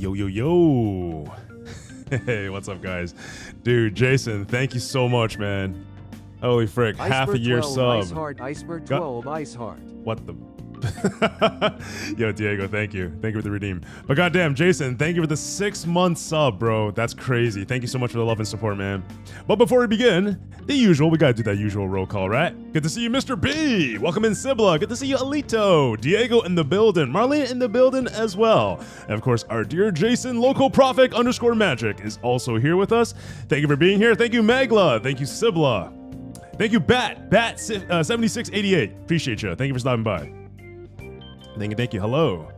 Yo, yo, yo. Hey, what's up, guys? Dude, Jason, thank you so much, man. Holy frick, half a year 12, sub. Ice Heart, Iceberg 12, Ice Heart. What the? Yo, Diego, thank you. Thank you for the redeem. But goddamn, Jason, thank you for the 6-month sub, bro. That's crazy. Thank you so much for the love and support, man. But before we begin, the usual, we gotta do that usual roll call, right? Good to see you, Mr. B. Welcome in, Sibla. Good to see you, Alito. Diego in the building. Marlene in the building as well. And of course, our dear Jason, local prophet _magic, is also here with us. Thank you for being here. Thank you, Magla. Thank you, Sibla. Thank you, Bat 7688. Appreciate you. Thank you for stopping by. Thank you. Hello.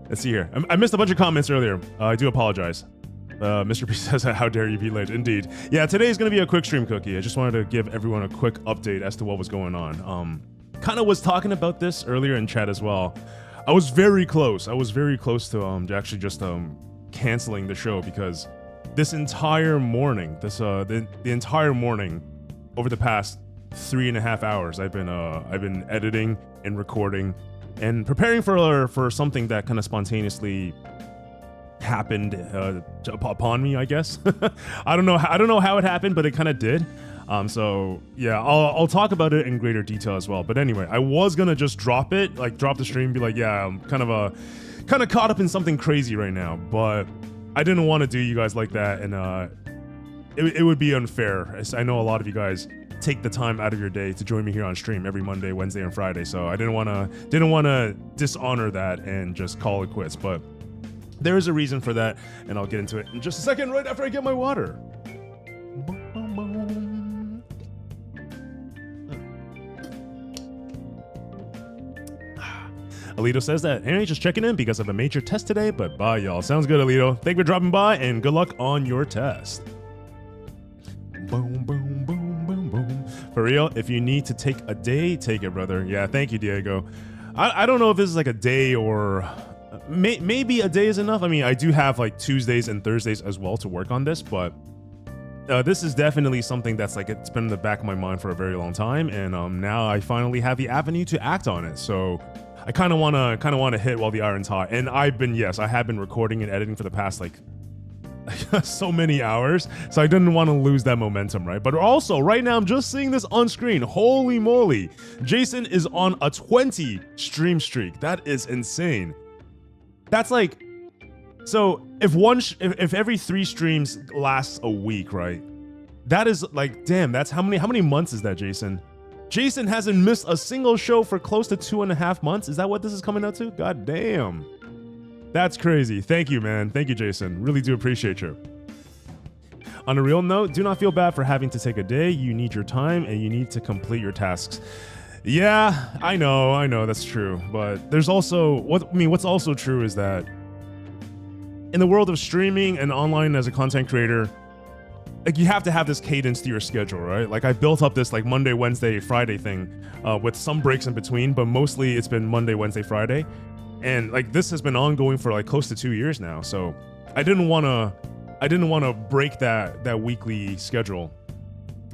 Let's see here. I missed a bunch of comments earlier. I do apologize. Mr. P says, how dare you be late? Indeed. Yeah, today is going to be a quick stream, Cookie. I just wanted to give everyone a quick update as to what was going on. Kind of was talking about this earlier in chat as well. I was very close. To actually just canceling the show because this entire morning, the entire morning over the past 3.5 hours, I've been editing and recording and preparing for something that kind of spontaneously happened upon me, I guess. I don't know how it happened, but it kind of did. So yeah, I'll talk about it in greater detail as well. But anyway, I was gonna just drop the stream, be like, yeah, I'm kind of caught up in something crazy right now, but I didn't want to do you guys like that, and it would be unfair. I know a lot of you guys take the time out of your day to join me here on stream every Monday, Wednesday, and Friday. So I didn't want to dishonor that and just call it quits. But there is a reason for that, and I'll get into it in just a second, right after I get my water. Alito says that Aaron just checking in because of a major test today, but bye, y'all. Sounds good, Alito. Thank you for dropping by, and good luck on your test. Boom, boom, boom, boom, boom. For real, if you need to take a day, take it, brother. Yeah, thank you, Diego. I don't know if this is like a day or maybe a day is enough. I mean, I do have like Tuesdays and Thursdays as well to work on this, but this is definitely something that's like it's been in the back of my mind for a very long time, and now I finally have the avenue to act on it. So I kind of want to hit while the iron's hot. And I have been recording and editing for the past like so many hours, so I didn't want to lose that momentum, right? But also right now I'm just seeing this on screen. Holy moly, Jason is on a 20 stream streak. That is insane. That's like, so if every 3 streams lasts a week, right? That is like, damn, that's how many months is that, Jason? Jason hasn't missed a single show for close to 2.5 months. Is that what this is coming out to? God damn. That's crazy. Thank you, man. Thank you, Jason. Really do appreciate you. On a real note, do not feel bad for having to take a day. You need your time and you need to complete your tasks. Yeah, I know, that's true. But there's also, what's also true is that in the world of streaming and online as a content creator, like you have to have this cadence to your schedule, right? Like I built up this like Monday, Wednesday, Friday thing with some breaks in between, but mostly it's been Monday, Wednesday, Friday. And like this has been ongoing for like close to 2 years now. So I didn't want to break that weekly schedule.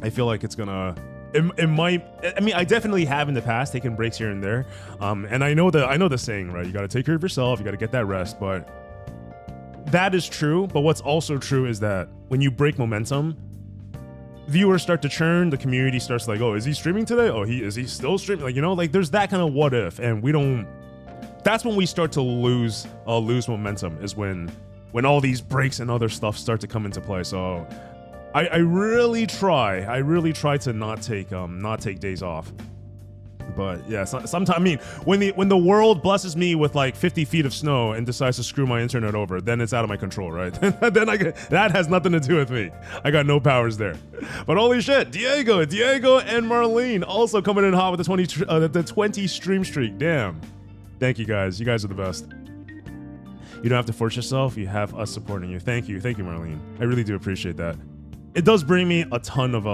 I feel like it might, I mean, I definitely have in the past taken breaks here and there. And I know the saying, right? You got to take care of yourself. You got to get that rest, but that is true. But what's also true is that when you break momentum, viewers start to churn. The community starts like, oh, is he streaming today? Oh, is he still streaming? Like, like there's that kind of what if, and we don't. That's when we start to lose momentum, is when all these breaks and other stuff start to come into play. So I really try to not take days off. But yeah, sometimes, I mean, when the world blesses me with like 50 feet of snow and decides to screw my internet over, then it's out of my control, right? Then that has nothing to do with me. I got no powers there. But holy shit, Diego and Marlene also coming in hot with the 20 stream streak. Damn. Thank you guys. You guys are the best. You don't have to force yourself. You have us supporting you. Thank you, Marlene. I really do appreciate that. It does bring me a ton of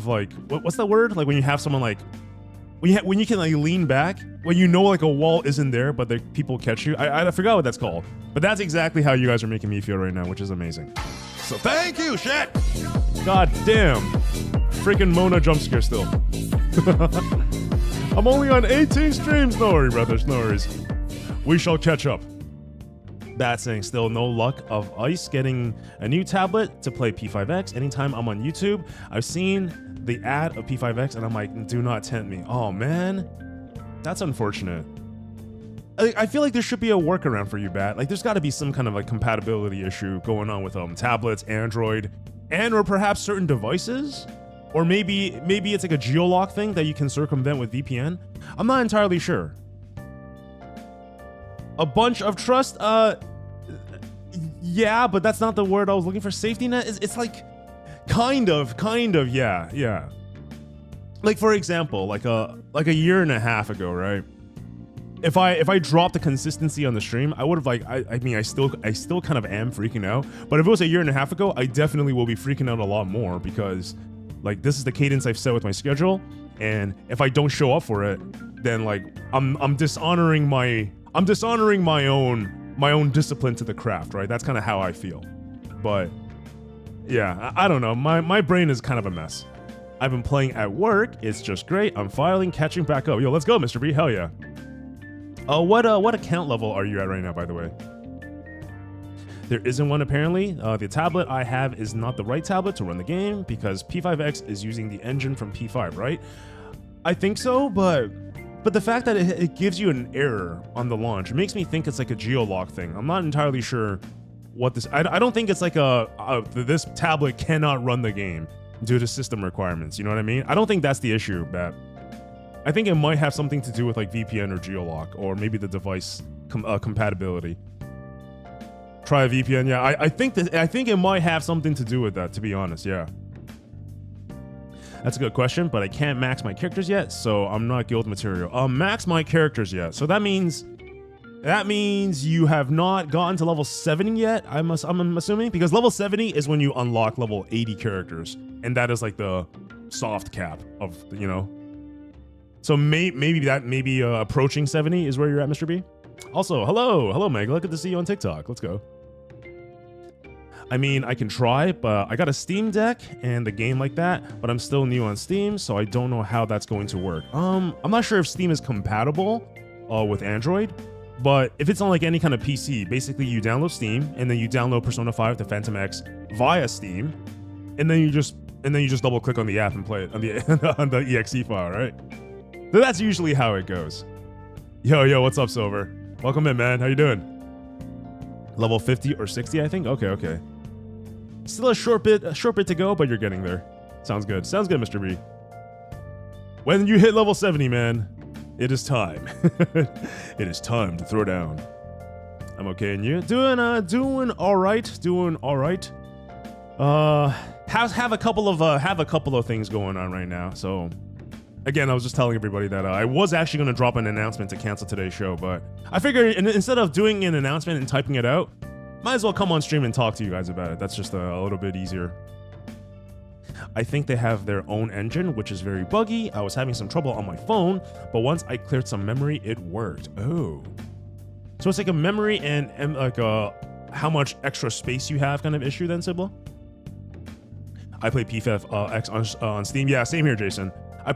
like, what's that word? Like when you have someone like, when you can like lean back, when you know like a wall isn't there, but the people catch you. I forgot what that's called, but that's exactly how you guys are making me feel right now, which is amazing. So thank you, shit. God damn. Freaking Mona jump scare still. I'm only on 18 streams. No worries, brothers. No worries. We shall catch up. That's saying still no luck of Ice getting a new tablet to play P5X. Anytime I'm on YouTube, I've seen the ad of P5X and I'm like, do not tempt me. Oh man, that's unfortunate. I feel like there should be a workaround for you, Bat. Like there's got to be some kind of like compatibility issue going on with tablets, Android, and or perhaps certain devices. Or maybe it's like a geolock thing that you can circumvent with VPN. I'm not entirely sure. A bunch of trust, yeah, but that's not the word I was looking for. Safety net it's like kind of, yeah. Like for example, like a year and a half ago, right? If I dropped the consistency on the stream, I would have like I still kind of am freaking out. But if it was a year and a half ago, I definitely will be freaking out a lot more because like this is the cadence I've set with my schedule, and if I don't show up for it, then like I'm dishonoring my own discipline to the craft, right? That's kind of how I feel. But yeah, I don't know. My brain is kind of a mess. I've been playing at work. It's just great. I'm filing, catching back up. Yo, let's go, Mr. B. Hell yeah. What account level are you at right now, by the way? There isn't one apparently. The tablet I have is not the right tablet to run the game because P5X is using the engine from P5, right? I think so, but the fact that it gives you an error on the launch, it makes me think it's like a geolock thing. I'm not entirely sure what this... I don't think it's like this tablet cannot run the game due to system requirements, you know what I mean? I don't think that's the issue, Bat. I think it might have something to do with like VPN or geolock, or maybe the device compatibility. Try a VPN, yeah. I think it might have something to do with that, to be honest, yeah. That's a good question, but I can't max my characters yet, so I'm not guild material. Max my characters yet. So that means you have not gotten to level 70 yet, I'm assuming, because level 70 is when you unlock level 80 characters, and that is like the soft cap of, you know. So maybe approaching 70 is where you're at, Mr. B. Also, hello, Meg. Good to see you on TikTok. Let's go. I mean, I can try, but I got a Steam Deck and the game like that, but I'm still new on Steam, so I don't know how that's going to work. I'm not sure if Steam is compatible with Android, but if it's on like any kind of PC, basically you download Steam and then you download Persona 5 to Phantom X via Steam, and then you just double click on the app and play it on the on the exe file, right? So that's usually how it goes. Yo, what's up, Silver? Welcome in, man. How you doing? Level 50 or 60, I think. Okay. Still a short bit to go, but you're getting there. Sounds good, Mr. B. When you hit level 70, man, it is time. It is time to throw down. I'm okay, and you? Doing all right. Have a couple of things going on right now. So, again, I was just telling everybody that I was actually going to drop an announcement to cancel today's show, but I figured instead of doing an announcement and typing it out, might as well come on stream and talk to you guys about it. That's just a little bit easier. I think they have their own engine, which is very buggy. I was having some trouble on my phone, but once I cleared some memory, it worked. Oh. So it's like a memory and like a how much extra space you have kind of issue then, Sibla? I play P5X on Steam. Yeah, same here, Jason. I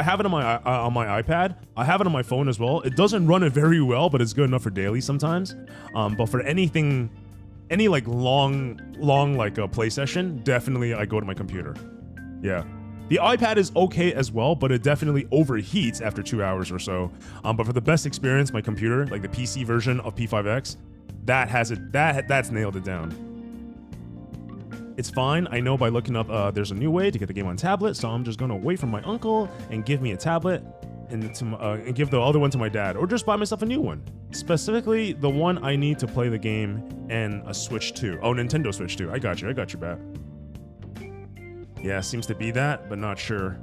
have it on my iPad. I have it on my phone as well. It doesn't run it very well, but it's good enough for daily sometimes. But for any like long like a play session, definitely I go to my computer. Yeah. The iPad is okay as well, but it definitely overheats after 2 hours or so. But for the best experience, my computer, like the PC version of P5X, that's nailed it down. It's fine. I know by looking up, there's a new way to get the game on tablet, so I'm just gonna wait for my uncle and give me a tablet and give the other one to my dad, or just buy myself a new one. Specifically, the one I need to play the game and a Switch 2. Oh, Nintendo Switch 2. I got you, Bat. Yeah, seems to be that, but not sure.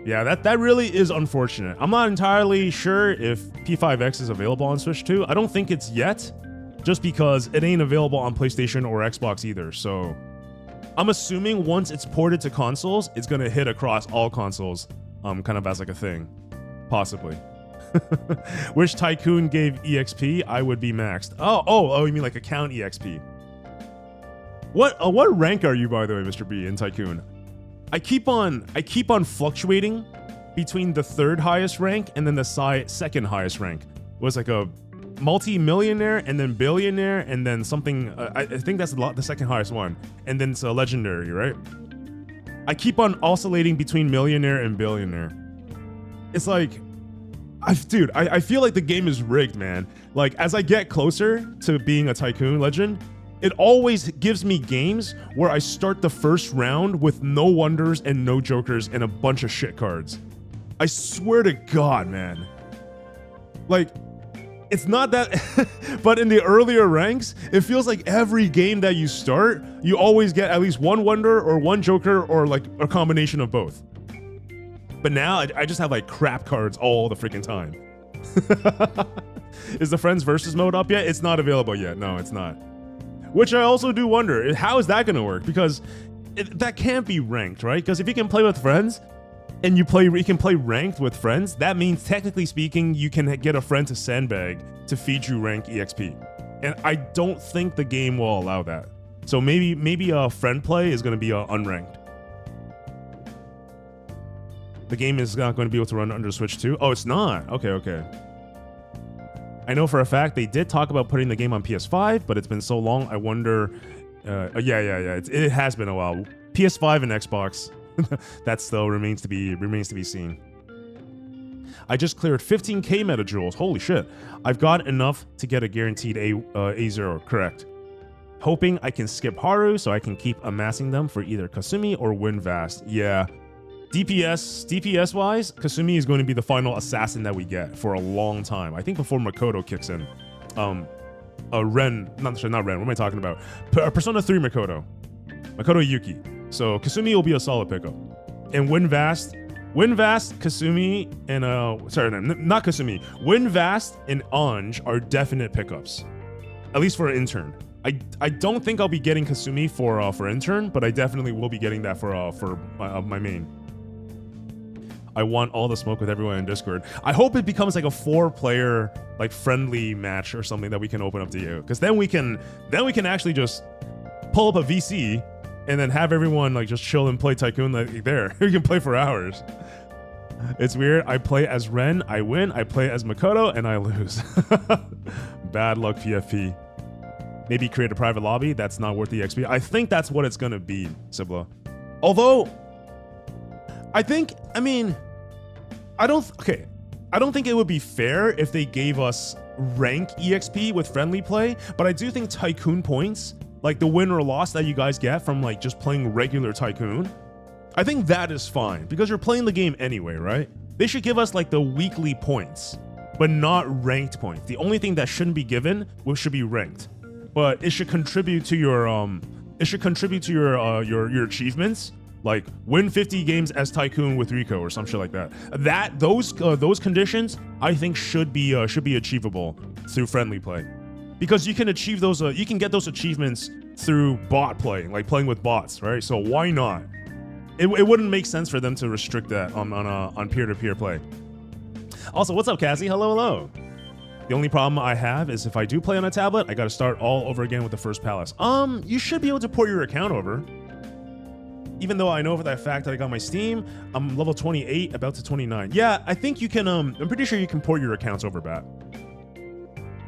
Yeah, that really is unfortunate. I'm not entirely sure if P5X is available on Switch 2. I don't think it's yet, just because it ain't available on PlayStation or Xbox either. So I'm assuming once it's ported to consoles, it's gonna hit across all consoles, kind of as like a thing, possibly. Wish Tycoon gave EXP, I would be maxed. Oh, you mean like account EXP? What rank are you, by the way, Mr. B, in Tycoon? I keep on fluctuating between the third highest rank and then the second highest rank. It was like a multi-millionaire, and then billionaire, and then something. I think that's the second highest one, and then it's a legendary, right? I keep on oscillating between millionaire and billionaire. It's like, I feel like the game is rigged, man. Like, as I get closer to being a tycoon legend, it always gives me games where I start the first round with no wonders and no jokers and a bunch of shit cards. I swear to God, man. Like, it's not that, but in the earlier ranks, it feels like every game that you start, you always get at least one wonder or one joker or like a combination of both. But now I just have like crap cards all the freaking time. Is the Friends Versus mode up yet? It's not available yet. No, it's not. Which I also do wonder, how is that going to work? Because that can't be ranked, right? Because if you can play with friends and you can play ranked with friends, that means technically speaking, you can get a friend to sandbag to feed you rank EXP. And I don't think the game will allow that. So maybe a friend play is going to be unranked. The game is not going to be able to run under Switch 2. Oh, it's not. Okay. I know for a fact they did talk about putting the game on PS5, but it's been so long. I wonder. Yeah. It has been a while. PS5 and Xbox. That still remains to be seen. I just cleared 15k meta jewels. Holy shit! I've got enough to get a guaranteed A0. Correct. Hoping I can skip Haru so I can keep amassing them for either Kasumi or Winvast. Yeah. DPS wise, Kasumi is going to be the final assassin that we get for a long time. I think before Makoto kicks in. Not Ren. What am I talking about? Persona 3 Makoto Yuki. So Kasumi will be a solid pickup. And Winvast, Kasumi, and not Kasumi. Winvast and Anj are definite pickups, at least for an intern. I don't think I'll be getting Kasumi for intern, but I definitely will be getting that for my main. I want all the smoke with everyone in Discord. I hope it becomes like a 4-player like friendly match or something that we can open up to you, because then we can actually just pull up a VC and then have everyone like just chill and play Tycoon like there. We can play for hours. It's weird. I play as Ren, I win. I play as Makoto, and I lose. Bad luck, PFP. Maybe create a private lobby. That's not worth the XP. I think that's what it's gonna be, Sibla. Although, I don't think it would be fair if they gave us rank EXP with friendly play, but I do think Tycoon points, like the win or loss that you guys get from like just playing regular Tycoon, I think that is fine because you're playing the game anyway, right? They should give us like the weekly points, but not ranked points. The only thing that shouldn't be given should be ranked, but it should contribute to your your achievements. Like win 50 games as Tycoon with Rico or some shit like that. Those conditions I think should be achievable through friendly play, because you can achieve those. You can get those achievements through bot play, like playing with bots, right? So why not? It wouldn't make sense for them to restrict that on peer-to-peer play. Also, what's up, Cassie? Hello. The only problem I have is if I do play on a tablet, I got to start all over again with the first palace. You should be able to port your account over. Even though I know for that fact that I got my Steam, I'm level 28, about to 29. Yeah, I think you can, I'm pretty sure you can port your accounts over, Bat.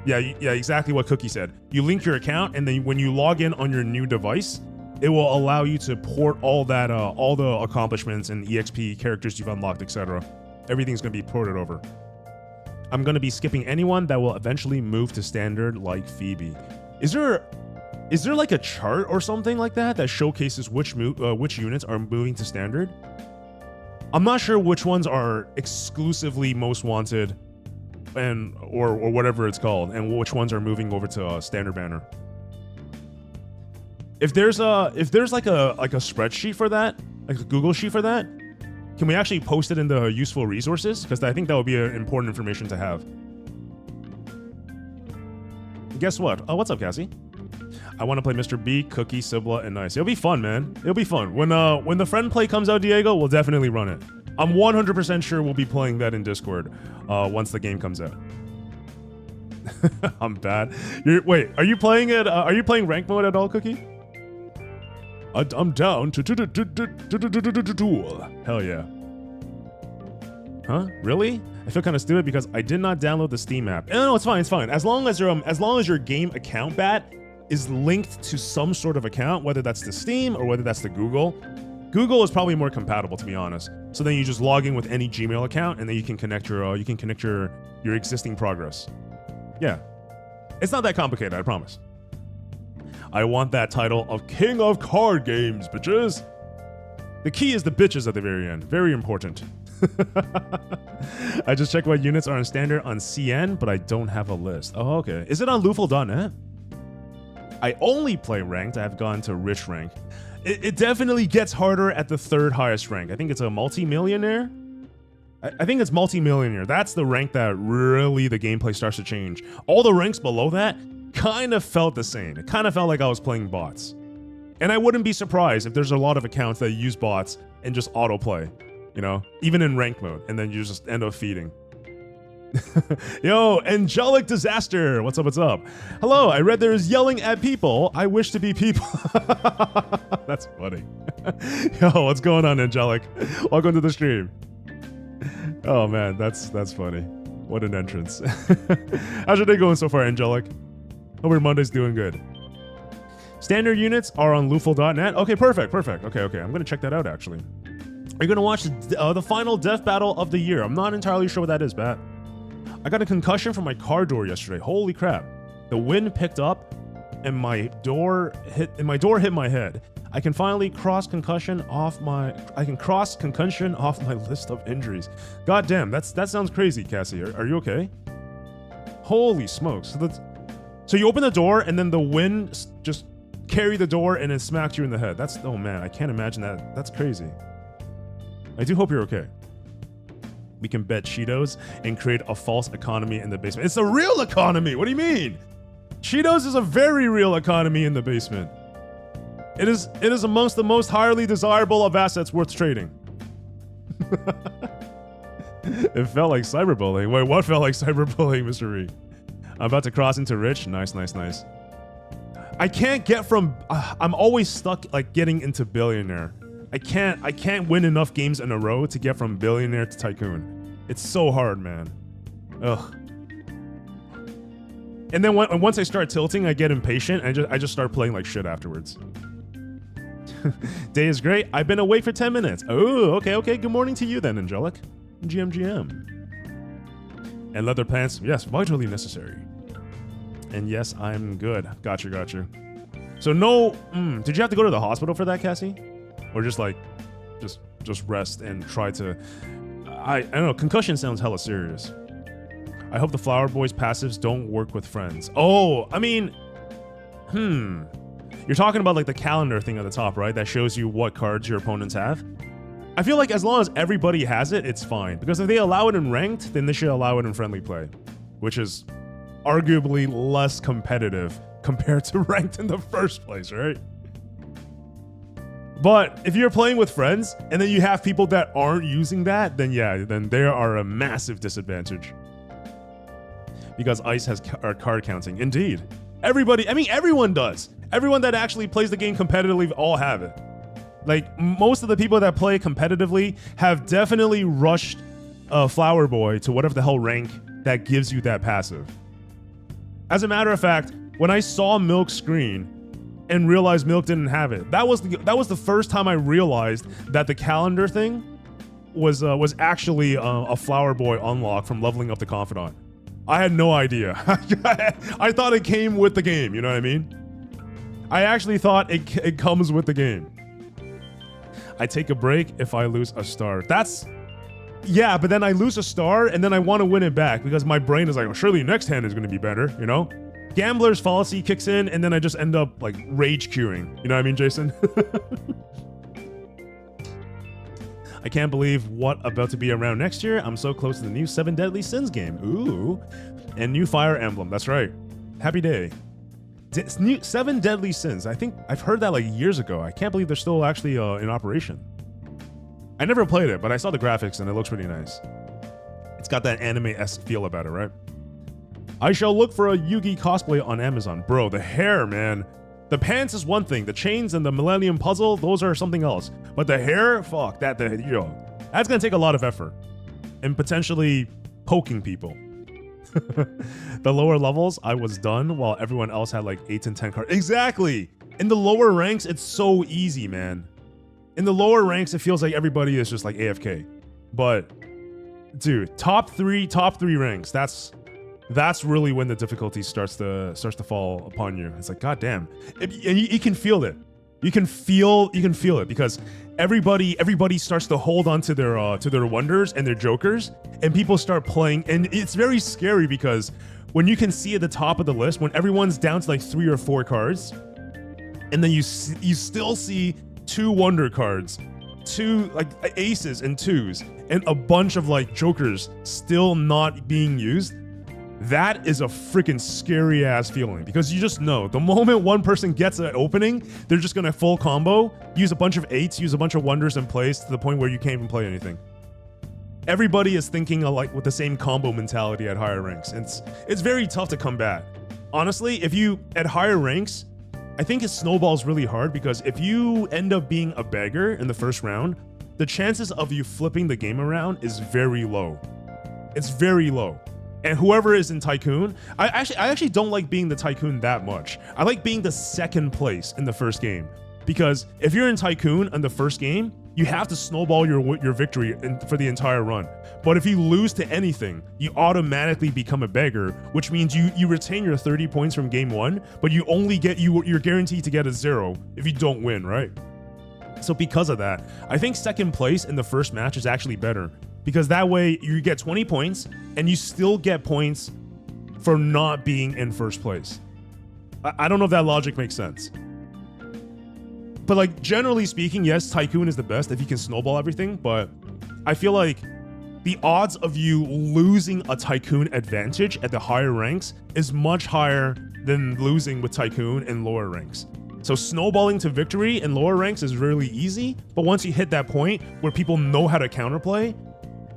Yeah, exactly what Cookie said. You link your account, and then when you log in on your new device, it will allow you to port all that, all the accomplishments and EXP characters you've unlocked, etc. Everything's gonna be ported over. I'm gonna be skipping anyone that will eventually move to standard, like Phoebe. Is there like a chart or something like that showcases which units are moving to standard? I'm not sure which ones are exclusively most wanted, or whatever it's called, and which ones are moving over to standard banner. If there's like a spreadsheet for that, like a Google sheet for that, can we actually post it in the useful resources? Because I think that would be important information to have. Guess what? Oh, what's up, Cassie? I want to play Mr. B, Cookie, Sibla, and Nice. It'll be fun, man. It'll be fun. When the friend play comes out, Diego, we'll definitely run it. I'm 100% sure we'll be playing that in Discord once the game comes out. I'm bad. Wait, are you playing it? Are you playing rank mode at all, Cookie? I'm down to duel. Hell yeah. Huh? Really? I feel kind of stupid because I did not download the Steam app. No, it's fine. It's fine. As long as your game account bat is linked to some sort of account, whether that's the Steam or whether that's the Google. Google is probably more compatible, to be honest. So then you just log in with any Gmail account, and then you can connect your existing progress. Yeah, it's not that complicated, I promise. I want that title of King of Card Games, bitches. The key is the bitches at the very end. Very important. I just checked what units are on standard on CN, but I don't have a list. Oh, okay. Is it on Lufel.net? I only play ranked. I have gone to rich rank. It definitely gets harder at the third highest rank. I think it's a multi-millionaire. I think it's multi-millionaire. That's the rank that really the gameplay starts to change. All the ranks below that kind of felt the same. It kind of felt like I was playing bots. And I wouldn't be surprised if there's a lot of accounts that use bots and just autoplay, you know, even in rank mode, and then you just end up feeding. Yo, Angelic Disaster, what's up, what's up? Hello, I read there's yelling at people. I wish to be people. That's funny. Yo, what's going on, Angelic? Welcome to the stream. Oh man, that's funny. What an entrance. How's your day going so far, Angelic? Hope your Monday's doing good. Standard units are on Lufel.net. Okay, perfect. Okay. I'm gonna check that out actually. Are you gonna watch the final death battle of the year? I'm not entirely sure what that is, Bat. I got a concussion from my car door yesterday. Holy crap. The wind picked up and my door hit my head. I can finally cross concussion off my list of injuries. God damn, that sounds crazy, Cassie. Are you okay? Holy smokes. So you open the door and then the wind just carried the door and it smacked you in the head. Oh man, I can't imagine that. That's crazy. I do hope you're okay. We can bet Cheetos and create a false economy in the basement. It's a real economy. What do you mean? Cheetos is a very real economy in the basement. It is amongst the most highly desirable of assets worth trading. It felt like cyberbullying. Wait, what felt like cyberbullying, Mr. Reed? I'm about to cross into rich. Nice. I can't get from... I'm always stuck like getting into billionaire. I can't win enough games in a row to get from billionaire to tycoon. It's so hard, man. Ugh. And then once I start tilting, I get impatient and I just start playing like shit afterwards. Day is great. I've been awake for 10 minutes. Oh, okay. Good morning to you then, Angelic. GM. And leather pants, yes, vitally necessary. And yes, I'm good. Got you. So no, did you have to go to the hospital for that, Cassie? Or just rest and try to... I don't know, concussion sounds hella serious. I hope the Flower Boys passives don't work with friends. Oh, I mean... You're talking about like the calendar thing at the top, right? That shows you what cards your opponents have. I feel like as long as everybody has it, it's fine. Because if they allow it in ranked, then they should allow it in friendly play. Which is arguably less competitive compared to ranked in the first place, right? But if you're playing with friends and then you have people that aren't using that, then yeah, then they are a massive disadvantage. Because Ice has card counting. Indeed. Everyone does. Everyone that actually plays the game competitively all have it. Like, most of the people that play competitively have definitely rushed Flower Boy to whatever the hell rank that gives you that passive. As a matter of fact, when I saw Milk's screen and realized Milk didn't have it, that was the first time I realized that the calendar thing was actually a Flower Boy unlock from leveling up the Confidant. I had no idea. I thought it came with the game, you know what I mean? I actually thought it comes with the game. I take a break if I lose a star. Yeah, but then I lose a star and then I want to win it back because my brain is like, oh, surely next hand is going to be better, you know? Gambler's fallacy kicks in and then I just end up like rage queuing. You know what I mean, Jason? I can't believe what about to be around next year. I'm so close to the new 7 Deadly Sins game. Ooh. And new Fire Emblem. That's right. Happy day. New 7 Deadly Sins. I think I've heard that like years ago. I can't believe they're still actually in operation. I never played it, but I saw the graphics and it looks pretty nice. It's got that anime-esque feel about it, right? I shall look for a Yugi cosplay on Amazon. Bro, the hair, man. The pants is one thing. The chains and the Millennium Puzzle, those are something else. But the hair, fuck, that's gonna take a lot of effort. and potentially poking people. The lower levels, I was done while everyone else had like 8 and 10 cards. Exactly. In the lower ranks, it's so easy, man. In the lower ranks, it feels like everybody is just like AFK. But dude, top three ranks, that's really when the difficulty starts to fall upon you. It's like, god damn. And you can feel it. You can feel it because everybody starts to hold on to their wonders and their jokers, and people start playing, and it's very scary because when you can see at the top of the list when everyone's down to like 3 or 4 cards, and then you still see 2 wonder cards, 2 like aces and 2s, and a bunch of like jokers still not being used. That is a freaking scary ass feeling because you just know the moment one person gets an opening, they're just gonna full combo, use a bunch of 8s, use a bunch of wonders in place to the point where you can't even play anything. Everybody is thinking like with the same combo mentality at higher ranks. It's very tough to combat. Honestly, if you at higher ranks, I think it snowballs really hard because if you end up being a beggar in the first round, the chances of you flipping the game around is very low. It's very low. And whoever is in Tycoon, I actually don't like being the Tycoon that much. I like being the second place in the first game. Because if you're in Tycoon in the first game, you have to snowball your victory for the entire run. But if you lose to anything, you automatically become a beggar, which means you retain your 30 points from game 1, but you only you're guaranteed to get a 0 if you don't win, right? So because of that, I think second place in the first match is actually better. Because that way you get 20 points and you still get points for not being in first place. I don't know if that logic makes sense. But like generally speaking, yes, Tycoon is the best if you can snowball everything, but I feel like the odds of you losing a Tycoon advantage at the higher ranks is much higher than losing with Tycoon in lower ranks. So snowballing to victory in lower ranks is really easy, but once you hit that point where people know how to counterplay,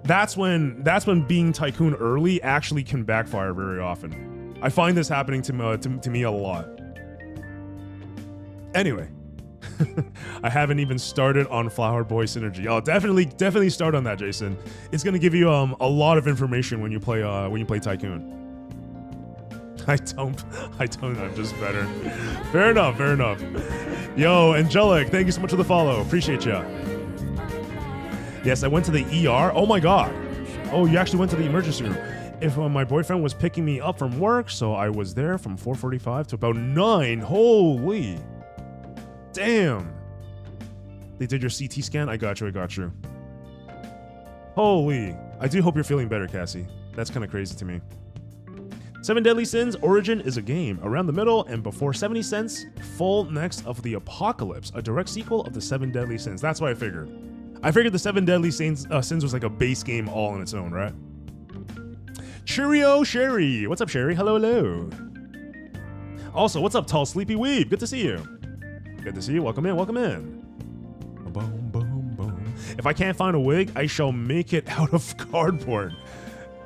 that's when being Tycoon early actually can backfire very often. I find this happening to me a lot. Anyway, I haven't even started on Flower Boy Synergy. Oh, definitely start on that, Jason. It's gonna give you a lot of information when you play Tycoon. I don't. I'm just better. Fair enough. Yo, Angelic, thank you so much for the follow. Appreciate ya. Yes, I went to the ER. Oh my god. Oh, you actually went to the emergency room. If my boyfriend was picking me up from work, so I was there from 4:45 to about 9. Holy. Damn. They did your CT scan? I got you. Holy. I do hope you're feeling better, Cassie. That's kind of crazy to me. 7 Deadly Sins Origin is a game around the middle and before 70 cents, full next of the Apocalypse, a direct sequel of the 7 Deadly Sins. That's what I figured. I figured the 7 Deadly Sins was like a base game all on its own, right? Cheerio, Sherry. What's up, Sherry? Hello. Also, what's up, Tall Sleepy Weeb? Good to see you. Good to see you. Welcome in. Boom, boom, boom. If I can't find a wig, I shall make it out of cardboard.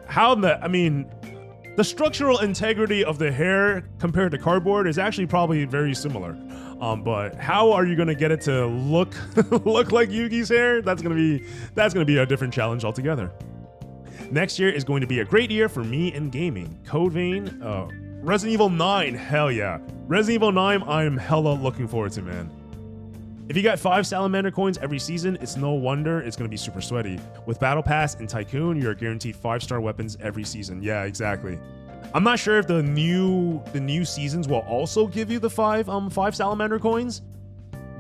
The structural integrity of the hair compared to cardboard is actually probably very similar. But how are you gonna get it to look like Yugi's hair? That's gonna be a different challenge altogether. Next year is going to be a great year for me in gaming. Code Vein, Resident Evil 9, hell yeah. Resident Evil 9, I'm hella looking forward to, man. If you got 5 Salamander coins every season, it's no wonder it's going to be super sweaty. With Battle Pass and Tycoon, you're guaranteed 5-star weapons every season. Yeah, exactly. I'm not sure if the new seasons will also give you the 5 Salamander coins,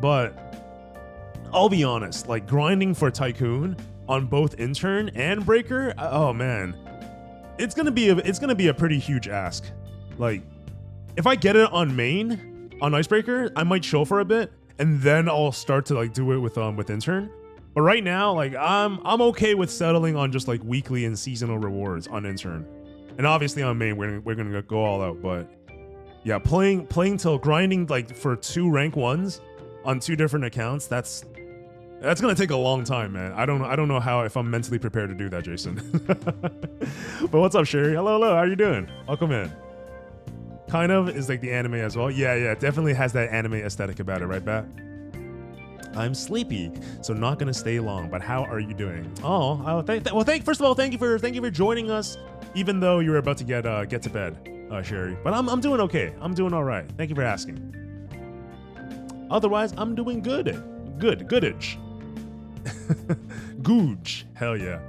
but I'll be honest, like grinding for Tycoon on both Intern and Breaker, oh man, it's gonna be a pretty huge ask. Like, if I get it on main on Icebreaker, I might chill for a bit, and then I'll start to like do it with Intern. But right now, like I'm okay with settling on just like weekly and seasonal rewards on Intern. And obviously on main, we're gonna go all out. But yeah, playing till grinding like for 2 rank 1s on 2 different accounts, that's gonna take a long time, man. I don't know if I'm mentally prepared to do that, Jason. But what's up, Sherry? Hello, how you doing? Welcome in. Kind of is like the anime as well. Yeah, definitely has that anime aesthetic about it, right, Bat? I'm sleepy, so not gonna stay long. But how are you doing? First of all, thank you for joining us, even though you were about to get to bed, Sherry. But I'm doing okay. I'm doing all right. Thank you for asking. Otherwise, I'm doing goodage. Googe, hell yeah.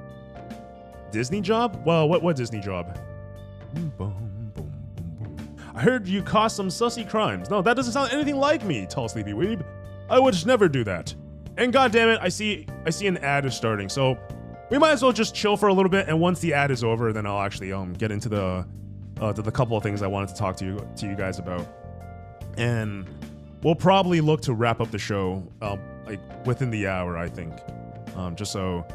Disney job? Well, what Disney job? I heard you caused some sussy crimes. No, that doesn't sound anything like me, tall sleepy weeb. I would just never do that. And goddammit, I see an ad is starting, so we might as well just chill for a little bit. And once the ad is over, then I'll actually get into the couple of things I wanted to talk to you guys about. And we'll probably look to wrap up the show like within the hour, I think. Just so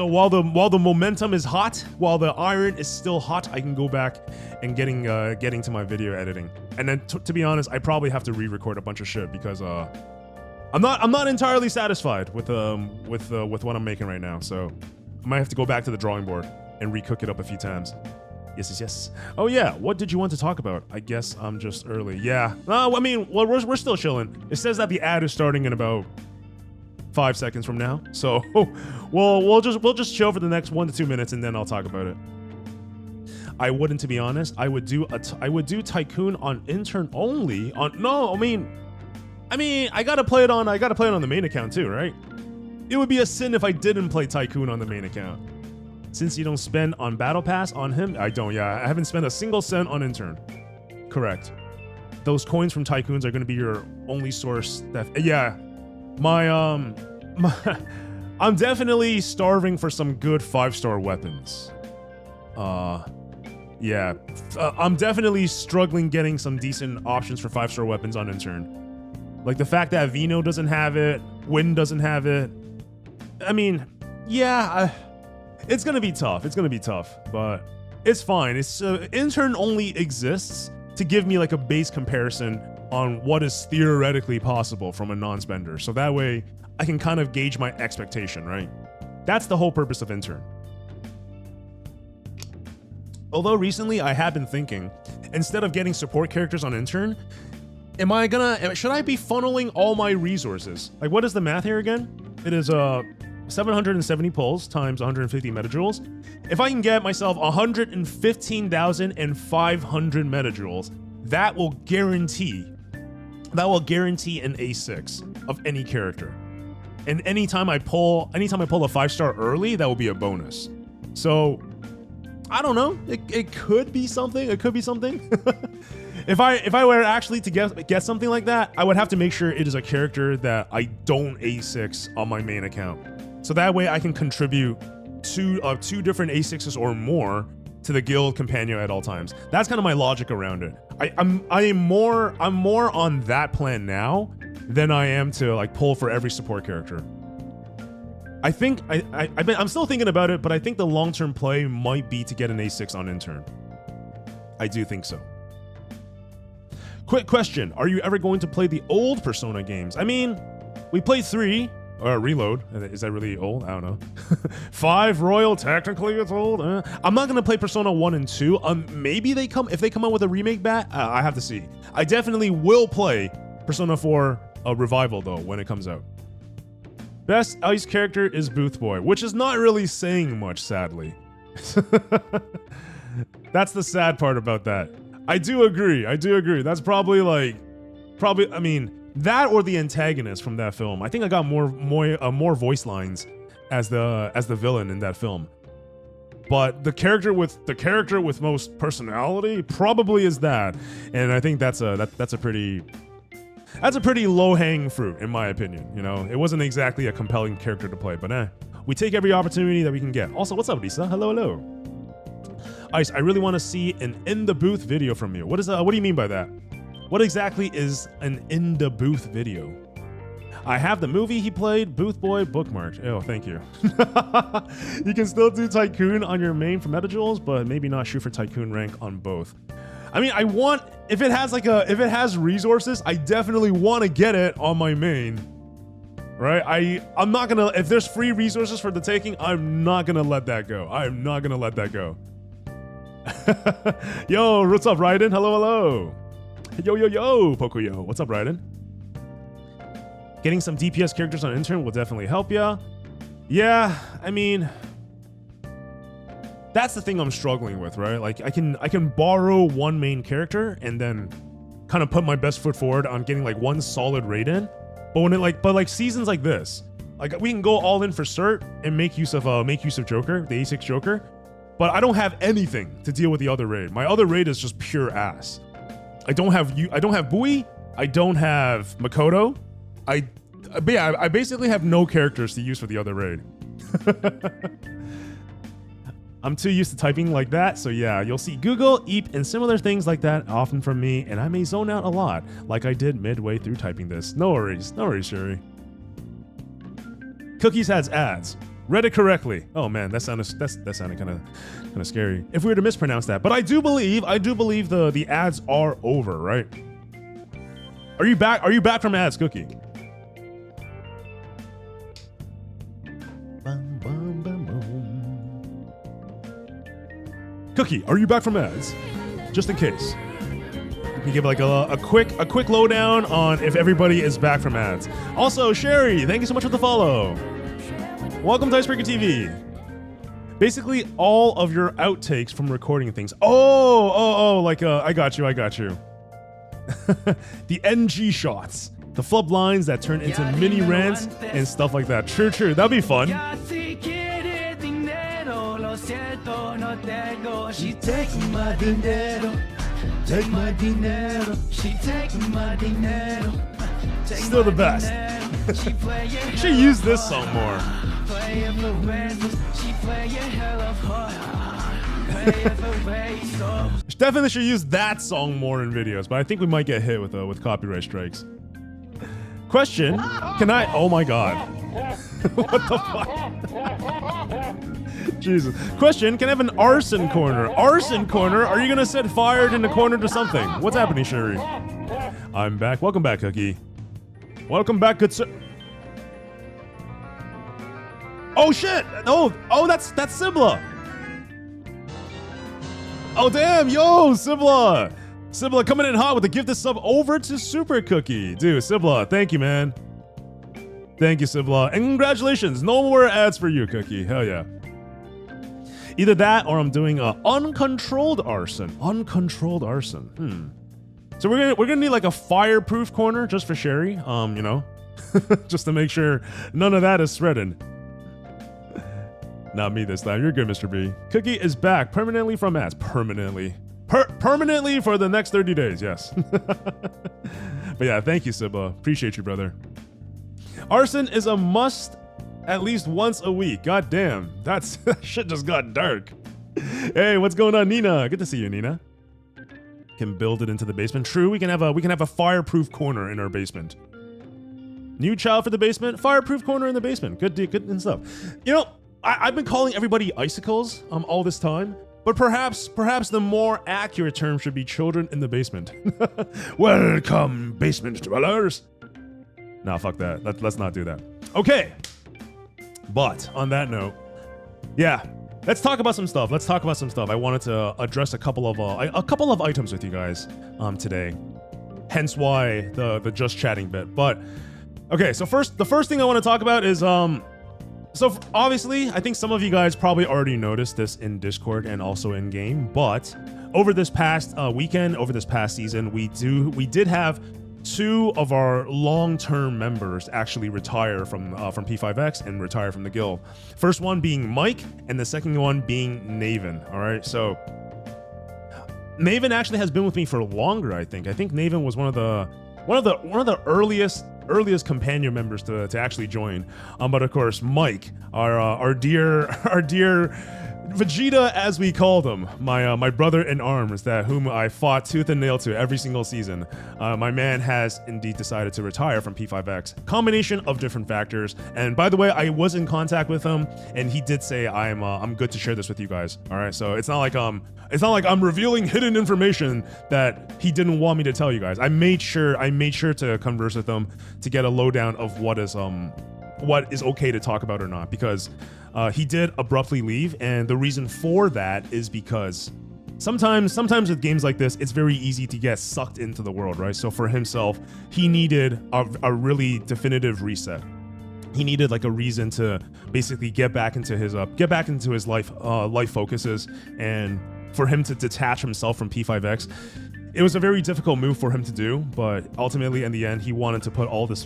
while the momentum is hot, while the iron is still hot, I can go back and getting to my video editing. And then to be honest, I probably have to re-record a bunch of shit because I'm not entirely satisfied with what I'm making right now. So I might have to go back to the drawing board and recook it up a few times. Yes. Oh yeah, what did you want to talk about? I guess I'm just early. Yeah. I mean, well, we're still chilling. It says that the ad is starting in about 5 seconds from now. So we'll just chill for the next 1 to 2 minutes and then I'll talk about it. I wouldn't, to be honest. I would do Tycoon on intern only. I mean, I gotta play it on the main account too, right? It would be a sin if I didn't play Tycoon on the main account. Since you don't spend on Battle Pass on him, I don't. Yeah, I haven't spent a single cent on intern. Correct. Those coins from Tycoons are gonna be your only source. Yeah, I'm definitely starving for some good 5-star weapons. Yeah, I'm definitely struggling getting some decent options for 5-star weapons on intern. Like the fact that Vino doesn't have it, Win doesn't have it. I mean, yeah, it's gonna be tough. But it's fine. It's intern only exists to give me like a base comparison on what is theoretically possible from a non-spender. So that way I can kind of gauge my expectation, right? That's the whole purpose of intern. Although recently I have been thinking, instead of getting support characters on intern, should I be funneling all my resources? Like, what is the math here again? It is 770 pulls times 150 metajoules. If I can get myself 115,500 metajoules, that will guarantee an A6 of any character. And anytime I pull a 5-star early, that will be a bonus. So I don't know. It could be something. It could be something. If I were actually to get something like that, I would have to make sure it is a character that I don't A6 on my main account. So that way I can contribute two different A6s or more to the guild companion at all times. That's kind of my logic around it. I'm more on that plan now than I am to like pull for every support character. I think I'm still thinking about it, but I think the long-term play might be to get an A6 on intern. I do think so. Quick question: are you ever going to play the old Persona games? I mean, we played 3. Reload. Is that really old? I don't know. 5 Royal, technically it's old. I'm not gonna play Persona 1 and 2. Maybe if they come out with a remake I have to see. I definitely will play Persona 4 Revival though when it comes out. Best ice character is Booth Boy, which is not really saying much, sadly. That's the sad part about that. I do agree. That's probably I mean, that or the antagonist from that film. I think I got more voice lines as the villain in that film. But the character with most personality probably is that, and I think that's a pretty low-hanging fruit in my opinion. You know, it wasn't exactly a compelling character to play, but we take every opportunity that we can get. Also, what's up, Lisa? Hello. Ice, I really want to see an in the booth video from you. What do you mean by that? What exactly is an in the booth video? I have the movie he played, Booth Boy, bookmarked. Oh, thank you. You can still do Tycoon on your main for metajoules, but maybe not shoot for Tycoon rank on both. I mean, if it has resources, I definitely want to get it on my main. Right? I'm not gonna, if there's free resources for the taking, I'm not gonna let that go. Yo, what's up, Raiden? Hello. Yo, Pokuyo. What's up, Raiden? Getting some DPS characters on intern will definitely help ya. Yeah, I mean, that's the thing I'm struggling with, right? Like I can borrow one main character and then kind of put my best foot forward on getting like one solid raid in. But when it seasons like this, like we can go all in for cert and make use of Joker, the A6 Joker. But I don't have anything to deal with the other raid. My other raid is just pure ass. I don't have Bui. I don't have Makoto. But yeah, I basically have no characters to use for the other raid. I'm too used to typing like that, so yeah, you'll see Google, Eep, and similar things like that often from me, and I may zone out a lot, like I did midway through typing this. No worries, Shuri. Cookies has ads. Read it correctly. Oh man, that sounded kind of scary. If we were to mispronounce that, but I do believe the ads are over, right? Are you back? Are you back from ads, Cookie? Cookie, are you back from ads? Just in case. We can give like a quick lowdown on if everybody is back from ads. Also, Sherry, thank you so much for the follow. Welcome to Icebreaker TV. Basically, all of your outtakes from recording things. Like I got you. The NG shots, the flub lines that turn into mini rants and stuff like that. True. That'd be fun. She take my dinero, take my dinero. She take my dinero. Still the best. Should use this song more. Definitely should use that song more in videos, but I think we might get hit with copyright strikes. Question: Can I? Oh my god! What the fuck? Jesus. Question: Can I have an arson corner? Arson corner? Are you gonna set fire in the corner to something? What's happening, Shuri? I'm back. Welcome back, Cookie. Welcome back, good sir. Oh shit! Oh, that's Sibla. Oh damn, yo, Sibla. Sibla coming in hot with the gifted sub over to Super Cookie. Dude, Sibla, thank you, man. Thank you, Sibla. And congratulations, no more ads for you, Cookie. Hell yeah. Either that or I'm doing a uncontrolled arson. Uncontrolled arson. So we're gonna need like a fireproof corner just for Sherry. You know, just to make sure none of that is spreading. Not me this time. You're good, Mr. B. Cookie is back permanently from ads. Permanently for the next 30 days. Yes. But yeah, thank you, Sibla. Appreciate you, brother. Arson is a must at least once a week. God damn, that shit just got dark. Hey, what's going on, Nina? Good to see you, Nina. Can build it into the basement. True, we can have a fireproof corner in our basement. New child for the basement, fireproof corner in the basement. Good and stuff. You know, I've been calling everybody icicles all this time, but perhaps the more accurate term should be children in the basement. Welcome, basement dwellers. Nah, fuck that. Let's not do that. Okay. But on that note, yeah, let's talk about some stuff. I wanted to address a couple of items with you guys today. Hence why the just chatting bit. But okay, so the first thing I want to talk about is so obviously I think some of you guys probably already noticed this in Discord and also in game, but over this past weekend, over this past season, we did have two of our long-term members actually retire from P5X and retire from the guild. First one being Mike, and the second one being Naven. All right, so Naven actually has been with me for longer. I think Naven was one of the earliest companion members to actually join. But of course, Mike, our dear Vegeta, as we called him, my brother in arms, whom I fought tooth and nail to every single season. My man has indeed decided to retire from P5X. Combination of different factors. And by the way, I was in contact with him, and he did say I'm good to share this with you guys. All right, so it's not like I'm revealing hidden information that he didn't want me to tell you guys. I made sure to converse with him to get a lowdown of what is okay to talk about or not, because he did abruptly leave, and the reason for that is because sometimes with games like this, it's very easy to get sucked into the world, right? So for himself, he needed a really definitive reset. He needed like a reason to basically get back into his life focuses, and for him to detach himself from P5X. It was a very difficult move for him to do, but ultimately in the end, he wanted to put all this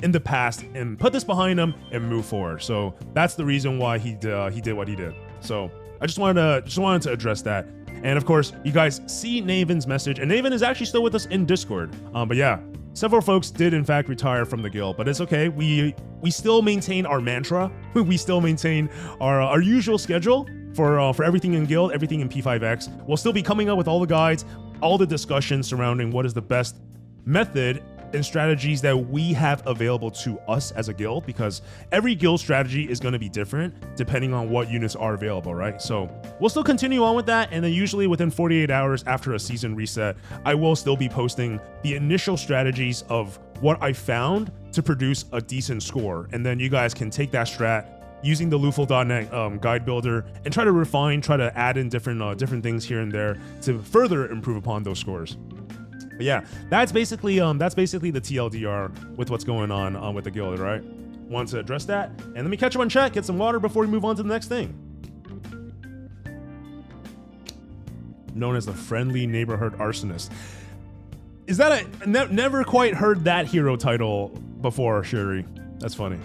in the past and put this behind him and move forward. So that's the reason why he did what he did. So I just wanted to address that. And of course, you guys see Naven's message, and Naven is actually still with us in Discord. But yeah, several folks did in fact retire from the guild, but it's okay. We still maintain our mantra. We still maintain our usual schedule for everything in guild, everything in P5X. We'll still be coming up with all the guides, all the discussions surrounding what is the best method and strategies that we have available to us as a guild, because every guild strategy is going to be different depending on what units are available, right? So we'll still continue on with that, and then usually within 48 hours after a season reset, I will still be posting the initial strategies of what I found to produce a decent score, and then you guys can take that strat using the Lufel.net guide builder and try to refine, try to add in different things here and there to further improve upon those scores. But yeah, that's basically the TLDR with what's going on with the guild, right? Want to address that, and let me catch up on chat, get some water before we move on to the next thing. Known as the friendly neighborhood arsonist. Is that never quite heard that hero title before, Shuri? That's funny.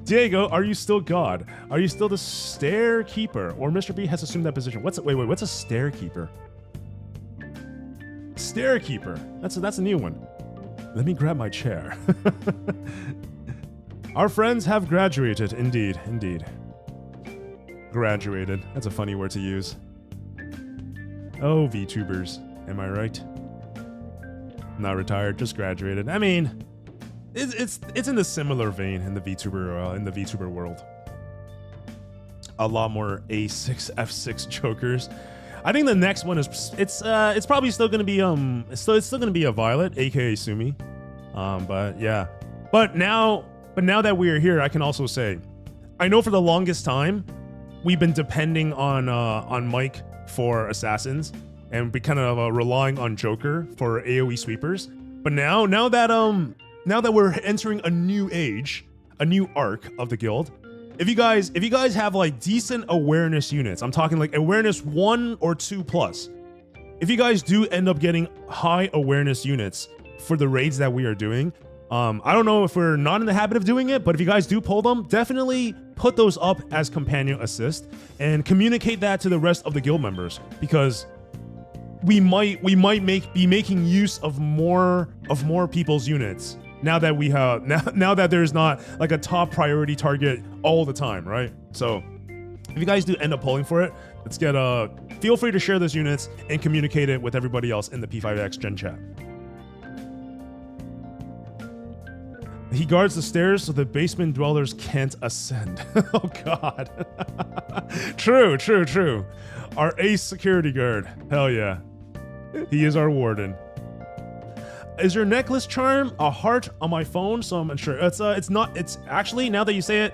Diego, are you still God? Are you still the stair keeper? Or Mr. B has assumed that position? What's a stair keeper? Stair keeper. That's a new one. Let me grab my chair. Our friends have graduated. Indeed. Graduated. That's a funny word to use. Oh, VTubers. Am I right? Not retired, just graduated. I mean, it's in the similar vein in the VTuber world. A lot more A6 F6 jokers. I think the next one is it's probably still gonna be it's still gonna be a Violet, aka Sumi. But yeah. But now that we are here, I can also say, I know for the longest time we've been depending on Mike for assassins, and we kind of relying on Joker for AoE sweepers. But now that we're entering a new age, a new arc of the guild, if you guys have like decent awareness units, I'm talking like awareness 1 or 2 plus. If you guys do end up getting high awareness units for the raids that we are doing, I don't know if we're not in the habit of doing it, but if you guys do pull them, definitely put those up as companion assist and communicate that to the rest of the guild members, because we might be making use of more people's units now that we have now that there's not like a top priority target all the time, right? So if you guys do end up pulling for it, let's get feel free to share those units and communicate it with everybody else in the P5X Gen chat. He guards the stairs so the basement dwellers can't ascend. Oh god. True. Our ace security guard. Hell yeah. He is our warden. Is your necklace charm a heart on my phone? So I'm unsure. It's not. It's actually, now that you say it,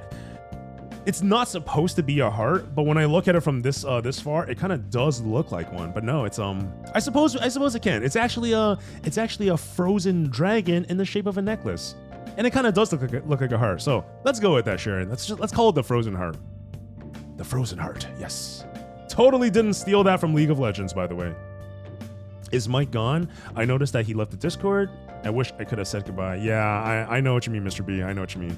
it's not supposed to be a heart. But when I look at it from this far, it kind of does look like one. But no, it's I suppose it can. It's actually a frozen dragon in the shape of a necklace, and it kind of does look like a heart. So let's go with that, Sharon. Let's call it the frozen heart. The frozen heart. Yes. Totally didn't steal that from League of Legends, by the way. Is Mike gone? I noticed that he left the Discord. I wish I could have said goodbye. Yeah, I know what you mean, Mr. B. I know what you mean.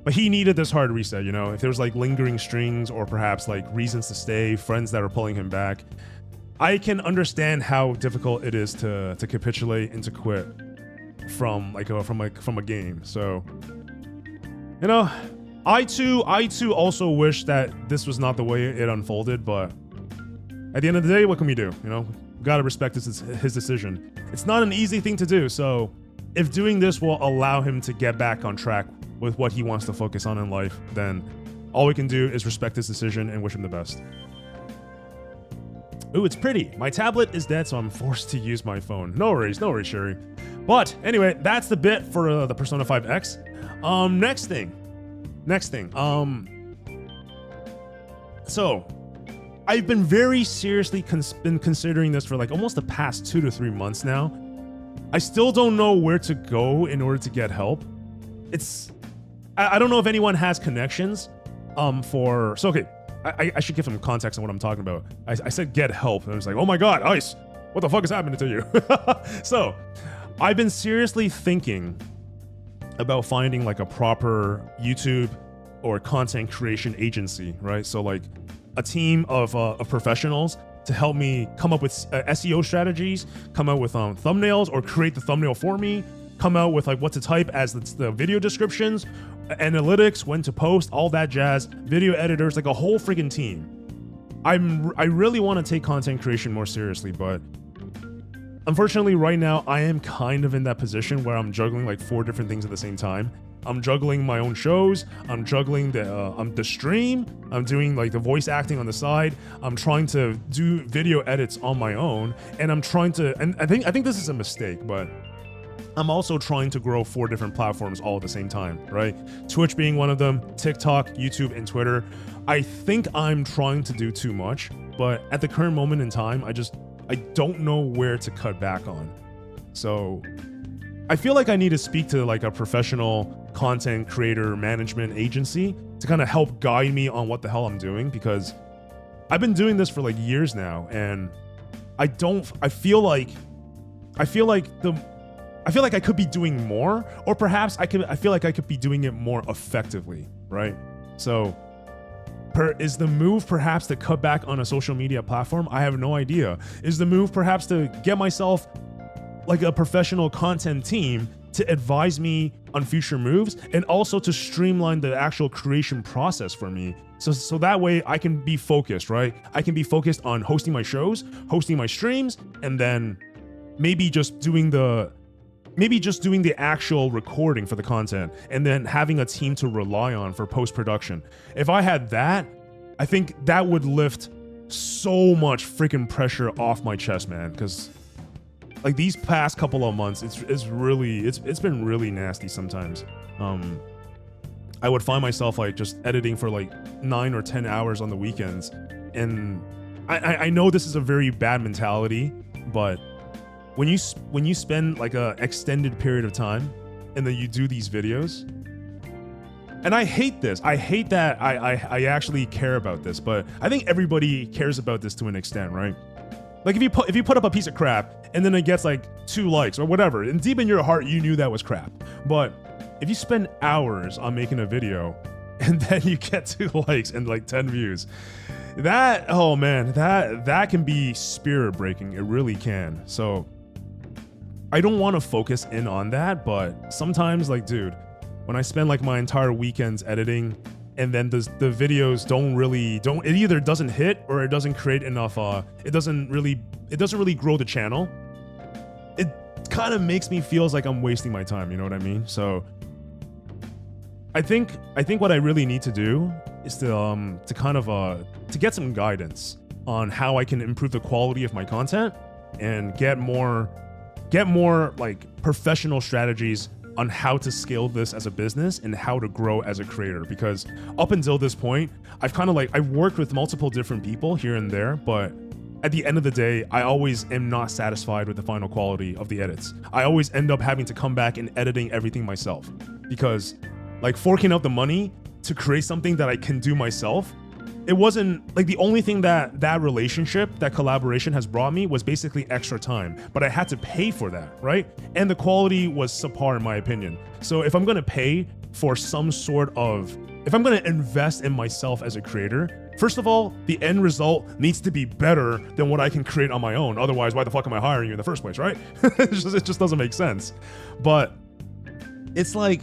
But he needed this hard reset, you know? If there was like lingering strings or perhaps like reasons to stay, friends that are pulling him back, I can understand how difficult it is to capitulate and to quit from a game. So, you know, I too also wish that this was not the way it unfolded, but at the end of the day, what can we do? You know, we gotta respect his decision. It's not an easy thing to do, so if doing this will allow him to get back on track with what he wants to focus on in life, then all we can do is respect his decision and wish him the best. Ooh, it's pretty. My tablet is dead, so I'm forced to use my phone. No worries, Sherry. But anyway, that's the bit for the Persona 5X. Next thing. So I've been very seriously been considering this for like almost the past 2 to 3 months now. I still don't know where to go in order to get help. I don't know if anyone has connections okay, I should give some context on what I'm talking about. I said get help, and I was like, oh my god, Ice, what the fuck is happening to you? So I've been seriously thinking about finding like a proper YouTube or content creation agency, right? So like a team of professionals to help me come up with SEO strategies, come out with thumbnails, or create the thumbnail for me, come out with like what to type as the video descriptions, analytics, when to post, all that jazz, video editors, like a whole freaking team. I really want to take content creation more seriously, but unfortunately right now I am kind of in that position where I'm juggling like 4 different things at the same time. I'm juggling my own shows, I'm juggling the stream, I'm doing like the voice acting on the side, I'm trying to do video edits on my own, and I'm trying to, and I think this is a mistake, but I'm also trying to grow 4 different platforms all at the same time, right? Twitch being one of them, TikTok, YouTube, and Twitter. I think I'm trying to do too much, but at the current moment in time, I don't know where to cut back on. So I feel like I need to speak to like a professional content creator management agency to kind of help guide me on what the hell I'm doing, because I've been doing this for like years now, and I feel like I could be doing more, or perhaps I feel like I could be doing it more effectively, right? So is the move perhaps to cut back on a social media platform? I have no idea. Is the move perhaps to get myself like a professional content team to advise me on future moves, and also to streamline the actual creation process for me, so that way I can be focused, right? I can be focused on hosting my shows, hosting my streams, and then maybe just doing the actual recording for the content, and then having a team to rely on for post-production. If I had that, I think that would lift so much freaking pressure off my chest, man, because like these past couple of months, it's been really nasty sometimes. I would find myself like just editing for like 9 or 10 hours on the weekends, and I know this is a very bad mentality, but when you spend like a extended period of time and then you do these videos, and I hate this. I hate that I actually care about this, but I think everybody cares about this to an extent, right? Like if you put up a piece of crap and then it gets like 2 likes or whatever, and deep in your heart you knew that was crap. But if you spend hours on making a video and then you get 2 likes and like 10 views, that can be spirit breaking. It really can. So I don't want to focus in on that, but sometimes, like, dude, when I spend like my entire weekends editing, and then the videos it either doesn't hit or it doesn't create enough, it doesn't really grow the channel, it kind of makes me feels like I'm wasting my time, you know what I mean? So I think what I really need to do is to kind of to get some guidance on how I can improve the quality of my content and get more like professional strategies on how to scale this as a business and how to grow as a creator. Because up until this point, I've worked with multiple different people here and there, but at the end of the day, I always am not satisfied with the final quality of the edits. I always end up having to come back and editing everything myself, because like forking out the money to create something that I can do myself, it wasn't like the only thing that relationship, that collaboration has brought me was basically extra time, but I had to pay for that, right? And the quality was subpar in my opinion. So if I'm gonna pay for if I'm gonna invest in myself as a creator, first of all, the end result needs to be better than what I can create on my own. Otherwise, why the fuck am I hiring you in the first place, right? It just doesn't make sense. But it's like,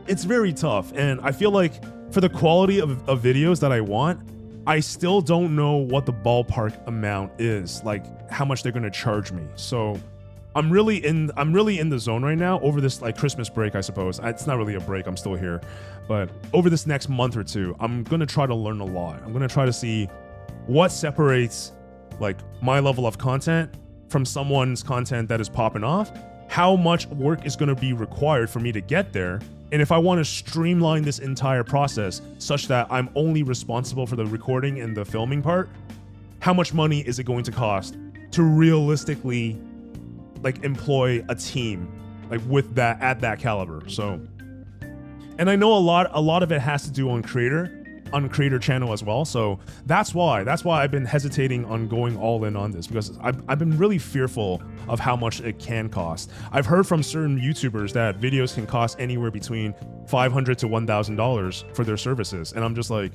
it's very tough. And I feel like for the quality of videos that I want, I still don't know what the ballpark amount is, like how much they're gonna charge me. So I'm really in the zone right now over this like Christmas break, I suppose. It's not really a break, I'm still here. But over this next month or two, I'm gonna try to learn a lot. I'm gonna try to see what separates like my level of content from someone's content that is popping off, how much work is gonna be required for me to get there, and if I want to streamline this entire process such that I'm only responsible for the recording and the filming part, how much money is it going to cost to realistically like employ a team like with that at that caliber. So, and I know a lot of it has to do on creator channel as well. So that's why I've been hesitating on going all in on this, because I've been really fearful of how much it can cost. I've heard from certain YouTubers that videos can cost anywhere between $500 to $1,000 for their services, and I'm just like,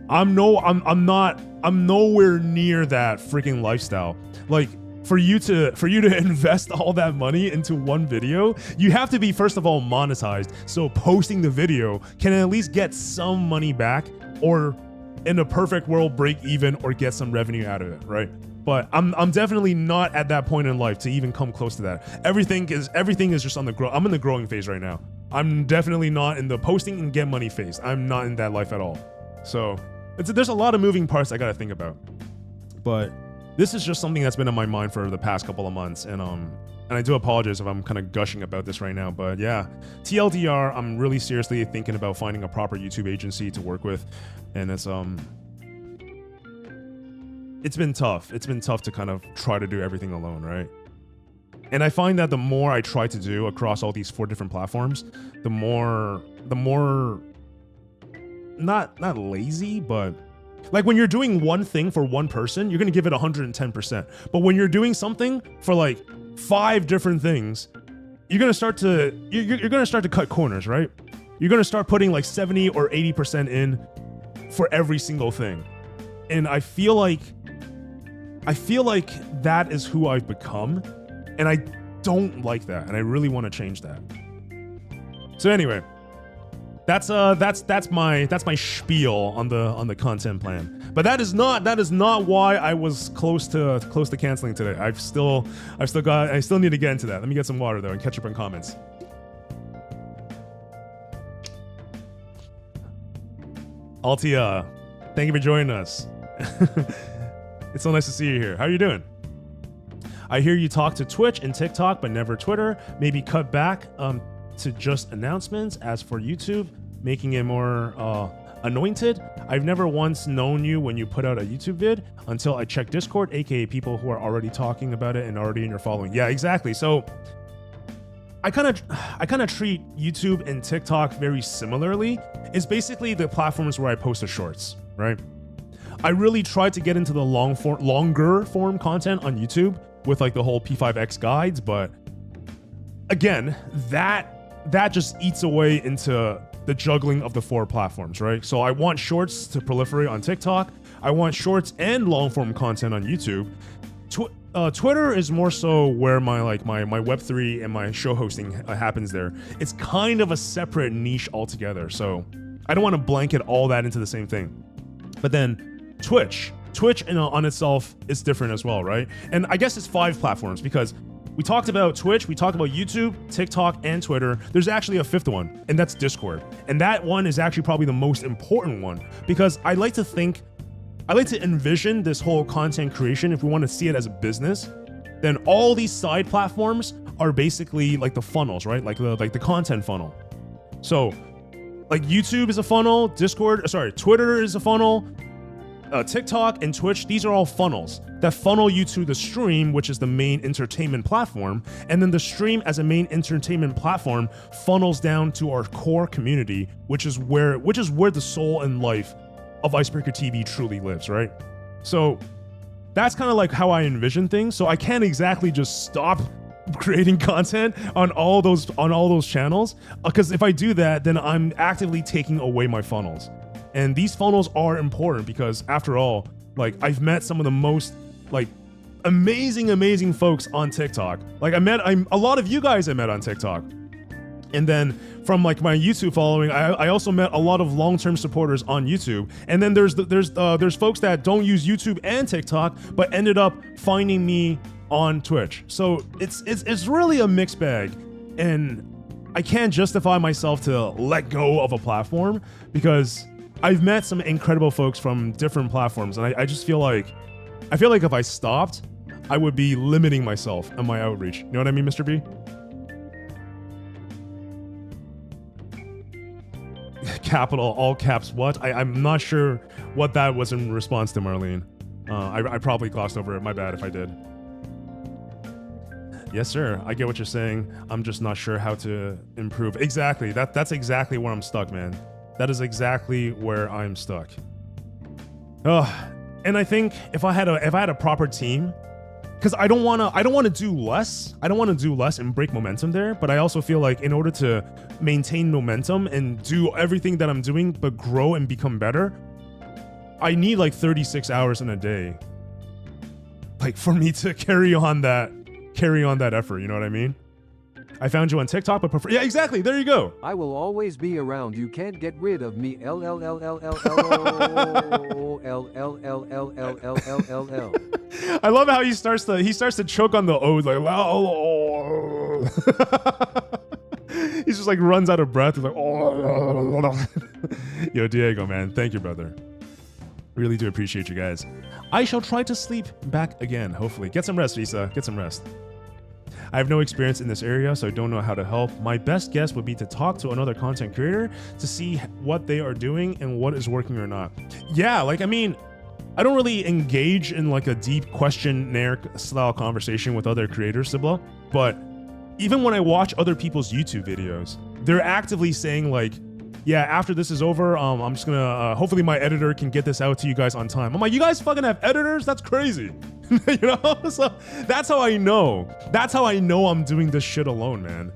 I'm nowhere near that freaking lifestyle. Like, for you to invest all that money into one video, you have to be, first of all, monetized. So posting the video can at least get some money back, or in a perfect world, break even or get some revenue out of it, right? But I'm definitely not at that point in life to even come close to that. Everything is just on the I'm in the growing phase right now. I'm definitely not in the posting and get money phase. I'm not in that life at all. So there's a lot of moving parts I gotta think about. But this is just something that's been on my mind for the past couple of months, and I do apologize if I'm kind of gushing about this right now, but yeah, TLDR, I'm really seriously thinking about finding a proper YouTube agency to work with, and it's been tough. It's been tough to kind of try to do everything alone, right? And I find that the more I try to do across all these 4 different platforms, the more not lazy, but like when you're doing one thing for one person, you're gonna give it 110%. But when you're doing something for like 5 different things, you're gonna start to cut corners, right? You're gonna start putting like 70 or 80% in for every single thing. And I feel like that is who I've become, and I don't like that, and I really want to change that. So anyway, that's my spiel on the content plan. But that is not why I was close to canceling today. I still need to get into that. Let me get some water though and catch up on comments. Altia, thank you for joining us. It's so nice to see you here. How are you doing? I hear you talk to Twitch and TikTok, but never Twitter. Maybe cut back to just announcements. As for YouTube, making it more anointed. I've never once known you when you put out a YouTube vid until I checked Discord, aka people who are already talking about it and already in your following. Yeah, exactly. So I kind of treat YouTube and TikTok very similarly. It's basically the platforms where I post the shorts, right? I really tried to get into the longer form content on YouTube with like the whole P5X guides, but again, that just eats away into the juggling of the 4 platforms, right? So I want shorts to proliferate on TikTok. I want shorts and long form content on YouTube. Twitter is more so where my Web3 and my show hosting happens there. It's kind of a separate niche altogether. So I don't want to blanket all that into the same thing. But then Twitch on itself is different as well, right? And I guess it's 5 platforms, because we talked about Twitch, we talked about YouTube, TikTok, and Twitter. There's actually a 5th one, and that's Discord. And that one is actually probably the most important one, because I like to envision this whole content creation, if we want to see it as a business, then all these side platforms are basically like the funnels, right? Like the content funnel. So like YouTube is a funnel, Twitter is a funnel, TikTok and Twitch, these are all funnels that funnel you to the stream, which is the main entertainment platform. And then the stream as a main entertainment platform funnels down to our core community, which is where the soul and life of Icebreaker TV truly lives, right? So that's kind of like how I envision things. So I can't exactly just stop creating content on all those channels, because if I do that, then I'm actively taking away my funnels. And these funnels are important because, after all, like, I've met some of the most like amazing folks on TikTok. Like a lot of you guys I met on TikTok. And then from like my YouTube following, I also met a lot of long-term supporters on YouTube. And then there's folks that don't use YouTube and TikTok but ended up finding me on Twitch. So it's really a mixed bag, and I can't justify myself to let go of a platform because I've met some incredible folks from different platforms, and I just feel like if I stopped, I would be limiting myself and my outreach. You know what I mean, Mr. B? Capital, all caps, what? I'm not sure what that was in response to, Marlene. I probably glossed over it. My bad if I did. Yes, sir. I get what you're saying. I'm just not sure how to improve. Exactly. That's exactly where I'm stuck, man. That is exactly where I'm stuck. And I think if I had a proper team, because I don't want to do less. I don't want to do less and break momentum there. But I also feel like in order to maintain momentum and do everything that I'm doing, but grow and become better, I need like 36 hours in a day, like for me to carry on that effort. You know what I mean? I found you on TikTok, but prefer. Yeah, exactly. There you go. I will always be around. You can't get rid of me. I love how he starts to choke on the O's like oh. He's just like runs out of breath. He's like oh. Yo, Diego, man, thank you, brother. Really do appreciate you guys. I shall try to sleep back again. Hopefully, get some rest, Visa. Get some rest. I have no experience in this area, so I don't know how to help. My best guess would be to talk to another content creator to see what they are doing and what is working or not. Yeah, like, I mean, I don't really engage in like a deep questionnaire style conversation with other creators, Sibla, but even when I watch other people's YouTube videos, they're actively saying like, yeah, after this is over, I'm just gonna, hopefully my editor can get this out to you guys on time. I'm like, you guys fucking have editors? That's crazy. You know? So that's how I know. That's how I know I'm doing this shit alone, man.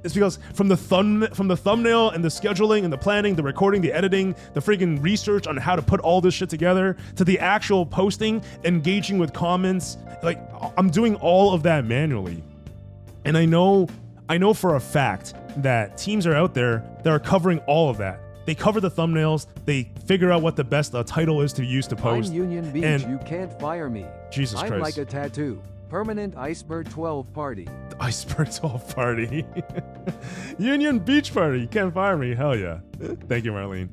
It's because from the thumbnail and the scheduling and the planning, the recording, the editing, the freaking research on how to put all this shit together, to the actual posting, engaging with comments, like I'm doing all of that manually. And I know for a fact that teams are out there that are covering all of that. They cover the thumbnails. They figure out what the best title is to use to post. I'm Union Beach. And you can't fire me. Jesus Christ. I'm like a tattoo. Permanent Iceberg 12 party. The Iceberg 12 party. Union Beach party. You can't fire me. Hell yeah. Thank you, Marlene.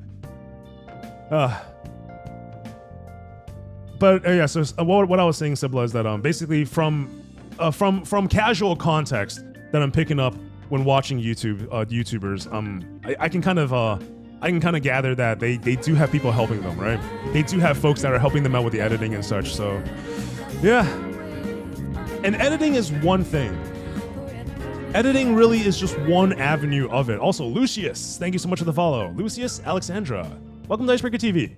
But yeah, so what I was saying, Sibla, is that basically from casual context that I'm picking up when watching YouTubers, I can kind of gather that they do have people helping them, right? They do have folks that are helping them out with the editing and such. So, yeah. And editing is one thing. Editing really is just one avenue of it. Also, Lucius, thank you so much for the follow. Lucius Alexandra, welcome to Icebreaker TV.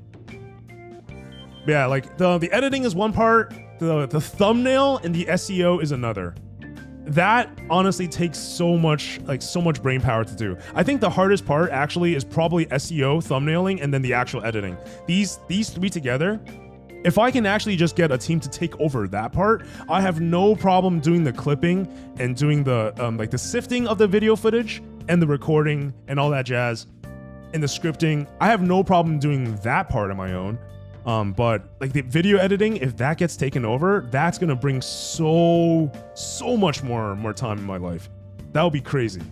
Yeah, like the editing is one part, the thumbnail and the SEO is another. That honestly takes so much brain power to do. I think the hardest part actually is probably SEO, thumbnailing, and then the actual editing. These three together, if I can actually just get a team to take over that part, I have no problem doing the clipping and doing the the sifting of the video footage and the recording and all that jazz and the scripting. I have no problem doing that part on my own. But like the video editing, if that gets taken over, that's gonna bring so much more time in my life. That would be crazy.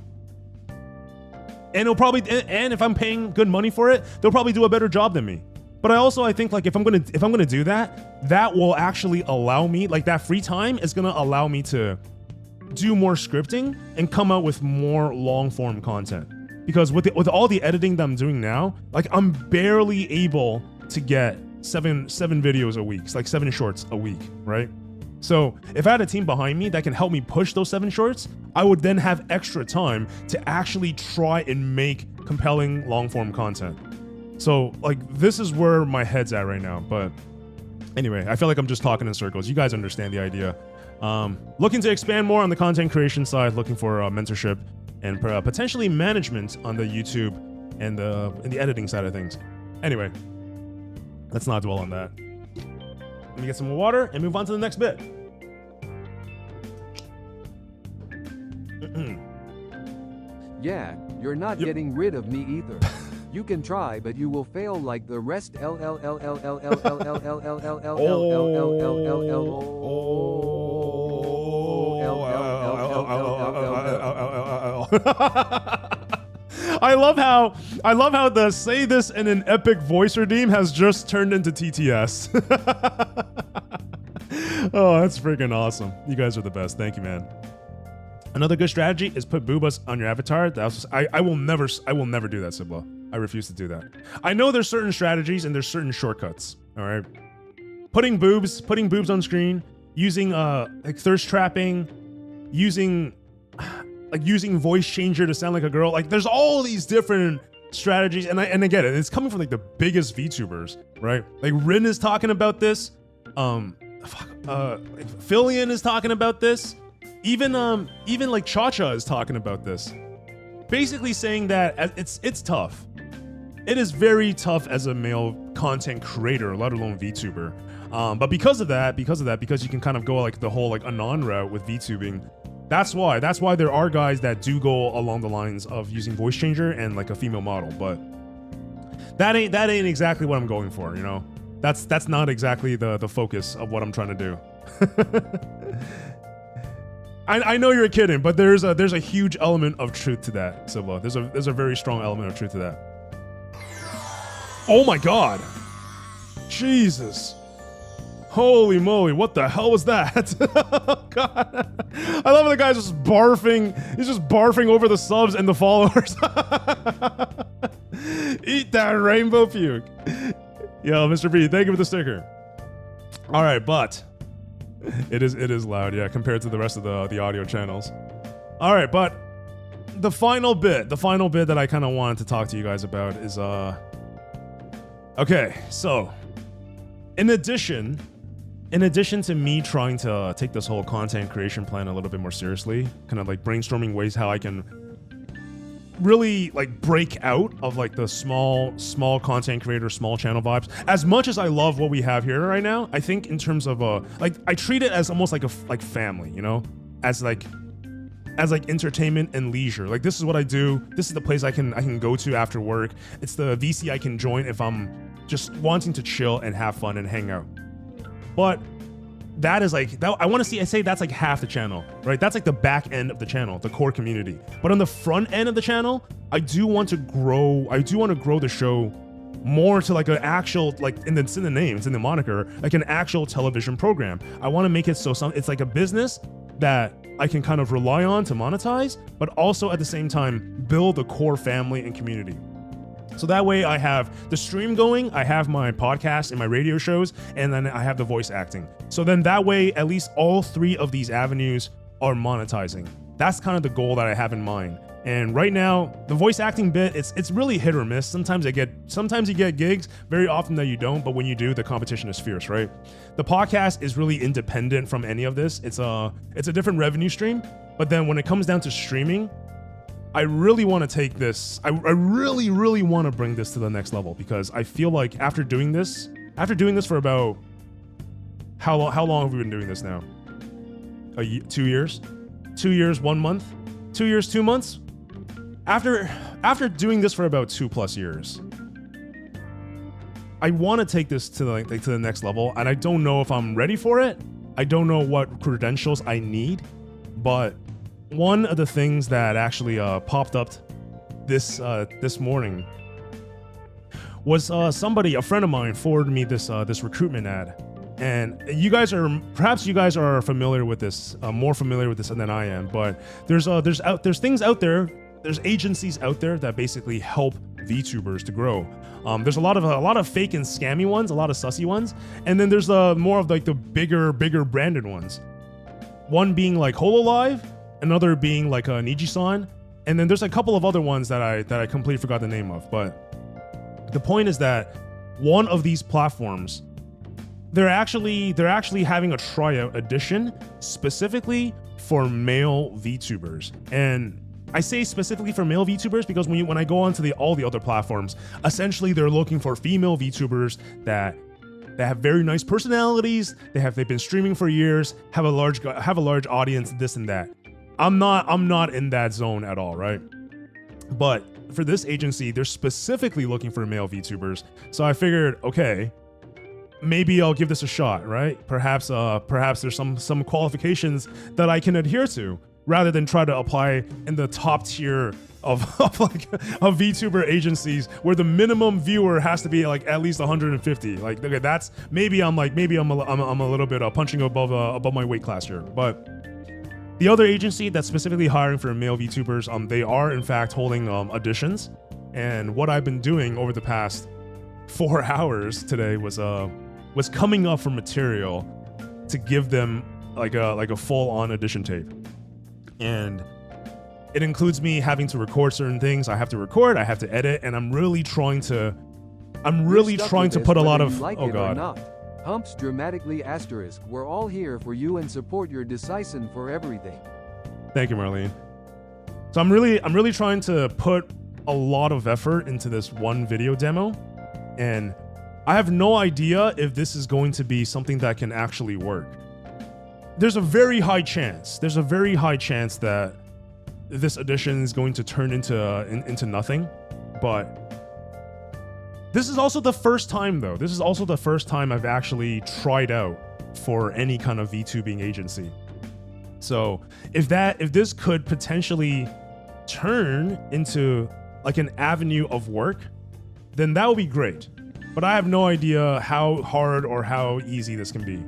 And it'll probably, and if I'm paying good money for it, they'll probably do a better job than me. But I think like if I'm gonna do that, that will actually allow me, like that free time is gonna allow me to do more scripting and come out with more long form content. Because with all the editing that I'm doing now, like I'm barely able to get seven videos a week. It's like 7 shorts a week, right? So if I had a team behind me that can help me push those 7 shorts, I would then have extra time to actually try and make compelling long form content. So like this is where my head's at right now. But anyway, I feel like I'm just talking in circles. You guys understand the idea. Looking to expand more on the content creation side, looking for mentorship and potentially management on the YouTube and the editing side of things. Anyway, let's not dwell on that. Let me get some more water and move on to the next bit. Yeah, you're not getting rid of me either. You can try, but you will fail like the rest. I love how the say this in an epic voice redeem has just turned into TTS. Oh, that's freaking awesome. You guys are the best. Thank you, man. Another good strategy is put boobas on your avatar. I will never do that, Sibla. I refuse to do that. I know there's certain strategies and there's certain shortcuts. All right. putting boobs on screen, using like thirst trapping, using voice changer to sound like a girl. Like there's all these different strategies, and I get it. It's coming from like the biggest VTubers, right? Like Rin is talking about this. Fillion is talking about this. Even like Cha-Cha is talking about this. Basically saying that it's tough. It is very tough as a male content creator, let alone VTuber. But because you can kind of go like the whole like anon route with VTubing, that's why there are guys that do go along the lines of using voice changer and like a female model. But that ain't exactly what I'm going for, you know? That's not exactly the focus of what I'm trying to do. I know you're kidding, but there's a huge element of truth to that, Sibla. There's a very strong element of truth to that. Oh my god. Jesus. Holy moly, what the hell was that? God. I love how the guy's just barfing. He's just barfing over the subs and the followers. Eat that rainbow puke. Yo, Mr. B, thank you for the sticker. All right, but it is loud, yeah, compared to the rest of the audio channels. All right, but the final bit that I kind of wanted to talk to you guys about is okay, so in addition to me trying to take this whole content creation plan a little bit more seriously, kind of like brainstorming ways how I can really like break out of like the small content creator, small channel vibes. As much as I love what we have here right now, I think in terms of like I treat it as almost like a family, you know, as like entertainment and leisure. Like this is what I do. This is the place I can go to after work. It's the VC I can join if I'm just wanting to chill and have fun and hang out. But that is like that. I say that's like half the channel, right? That's like the back end of the channel, the core community. But on the front end of the channel, I do want to grow the show more to like an actual, like it's in the name, it's in the moniker, like an actual television program. I want to make it so it's like a business that I can kind of rely on to monetize, but also at the same time build a core family and community. So that way I have the stream going, I have my podcast and my radio shows, and then I have the voice acting. So then that way, at least all three of these avenues are monetizing. That's kind of the goal that I have in mind. And right now, the voice acting bit, it's really hit or miss. Sometimes you get gigs, very often that you don't, but when you do, the competition is fierce, right? The podcast is really independent from any of this. It's a different revenue stream, but then when it comes down to streaming, I really want to take this. I really, really want to bring this to the next level, because I feel like after doing this for about how long have we been doing this now? 2 years? 2 years, 1 month? 2 years, 2 months? After doing this for about 2+ years, I want to take this to the next level, and I don't know if I'm ready for it. I don't know what credentials I need, but one of the things that actually popped up this morning was a friend of mine forwarded me this recruitment ad, and perhaps you guys are familiar with this, more familiar with this than I am. But there's things out there, there's agencies out there that basically help VTubers to grow. There's a lot of fake and scammy ones, a lot of sussy ones, and then there's more of like the bigger branded ones. One being like Hololive, another being like a Niji-san, and then there's a couple of other ones that I completely forgot the name of. But the point is that one of these platforms, they're actually having a tryout edition specifically for male VTubers. And I say specifically for male VTubers because when I go onto all the other platforms, essentially they're looking for female VTubers that have very nice personalities, they've been streaming for years, have a large audience, this and that. I'm not in that zone at all, right? But for this agency, they're specifically looking for male VTubers. So I figured, okay, maybe I'll give this a shot, right? Perhaps there's some qualifications that I can adhere to, rather than try to apply in the top tier of VTuber agencies where the minimum viewer has to be like at least 150. Like, okay, that's maybe I'm a little bit punching above my weight class here. But the other agency that's specifically hiring for male VTubers, they are in fact holding auditions. And what I've been doing over the past 4 hours today was was coming up for material to give them like a full-on audition tape. And it includes me having to record certain things. I have to record, I have to edit, and I'm really trying to put a lot of oh god. Humps dramatically asterisk. We're all here for you and support your decision for everything. Thank you, Marlene. So I'm really trying to put a lot of effort into this one video demo, and I have no idea if this is going to be something that can actually work. There's a very high chance that this audition is going to turn into nothing, but this is also the first time though. This is also the first time I've actually tried out for any kind of VTubing agency. So if this could potentially turn into like an avenue of work, then that would be great. But I have no idea how hard or how easy this can be.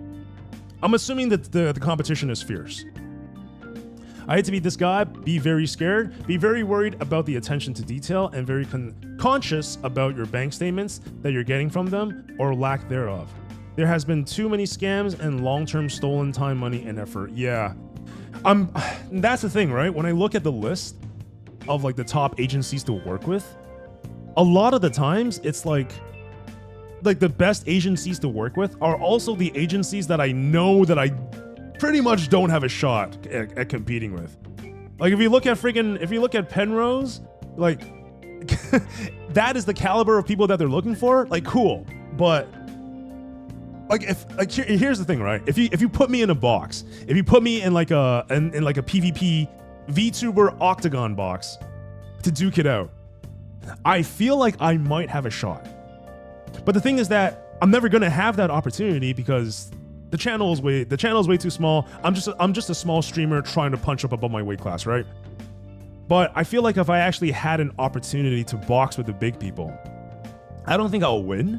I'm assuming that the competition is fierce. I hate to be this guy, be very scared, be very worried about the attention to detail, and very conscious about your bank statements that you're getting from them or lack thereof. There has been too many scams and long-term stolen time, money, and effort. Yeah. That's the thing, right? When I look at the list of like the top agencies to work with, a lot of the times it's like the best agencies to work with are also the agencies that I know that I pretty much don't have a shot at competing with. Like if you look at Penrose, like that is the caliber of people that they're looking for. Like cool, but like here's the thing, right? If you put me in a box, if you put me in like a PvP VTuber Octagon box to duke it out, I feel like I might have a shot. But the thing is that I'm never gonna have that opportunity because the channel is way too small. I'm just a small streamer trying to punch up above my weight class, right? But I feel like if I actually had an opportunity to box with the big people, I don't think I'll win,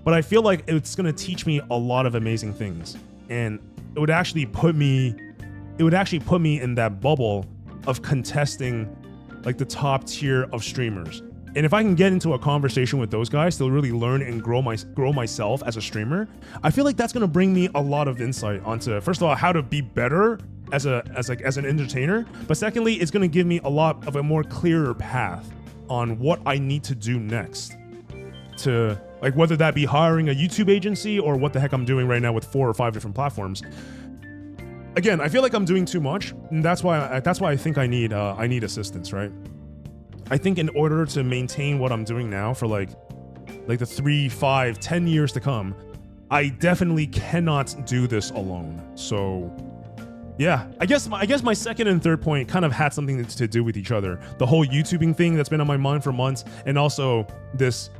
but I feel like it's gonna teach me a lot of amazing things, and it would actually put me in that bubble of contesting like the top tier of streamers. And if I can get into a conversation with those guys to really learn and grow myself as a streamer, I feel like that's gonna bring me a lot of insight onto, first of all, how to be better as an entertainer, but secondly, it's gonna give me a lot of a more clearer path on what I need to do next, to like whether that be hiring a YouTube agency or what the heck I'm doing right now with 4 or 5 different platforms. Again, I feel like I'm doing too much, and that's why I think I need assistance, right? I think in order to maintain what I'm doing now for like the 3, 5, 10 years to come, I definitely cannot do this alone. So yeah, I guess my second and third point kind of had something to do with each other. The whole YouTubing thing that's been on my mind for months, and also this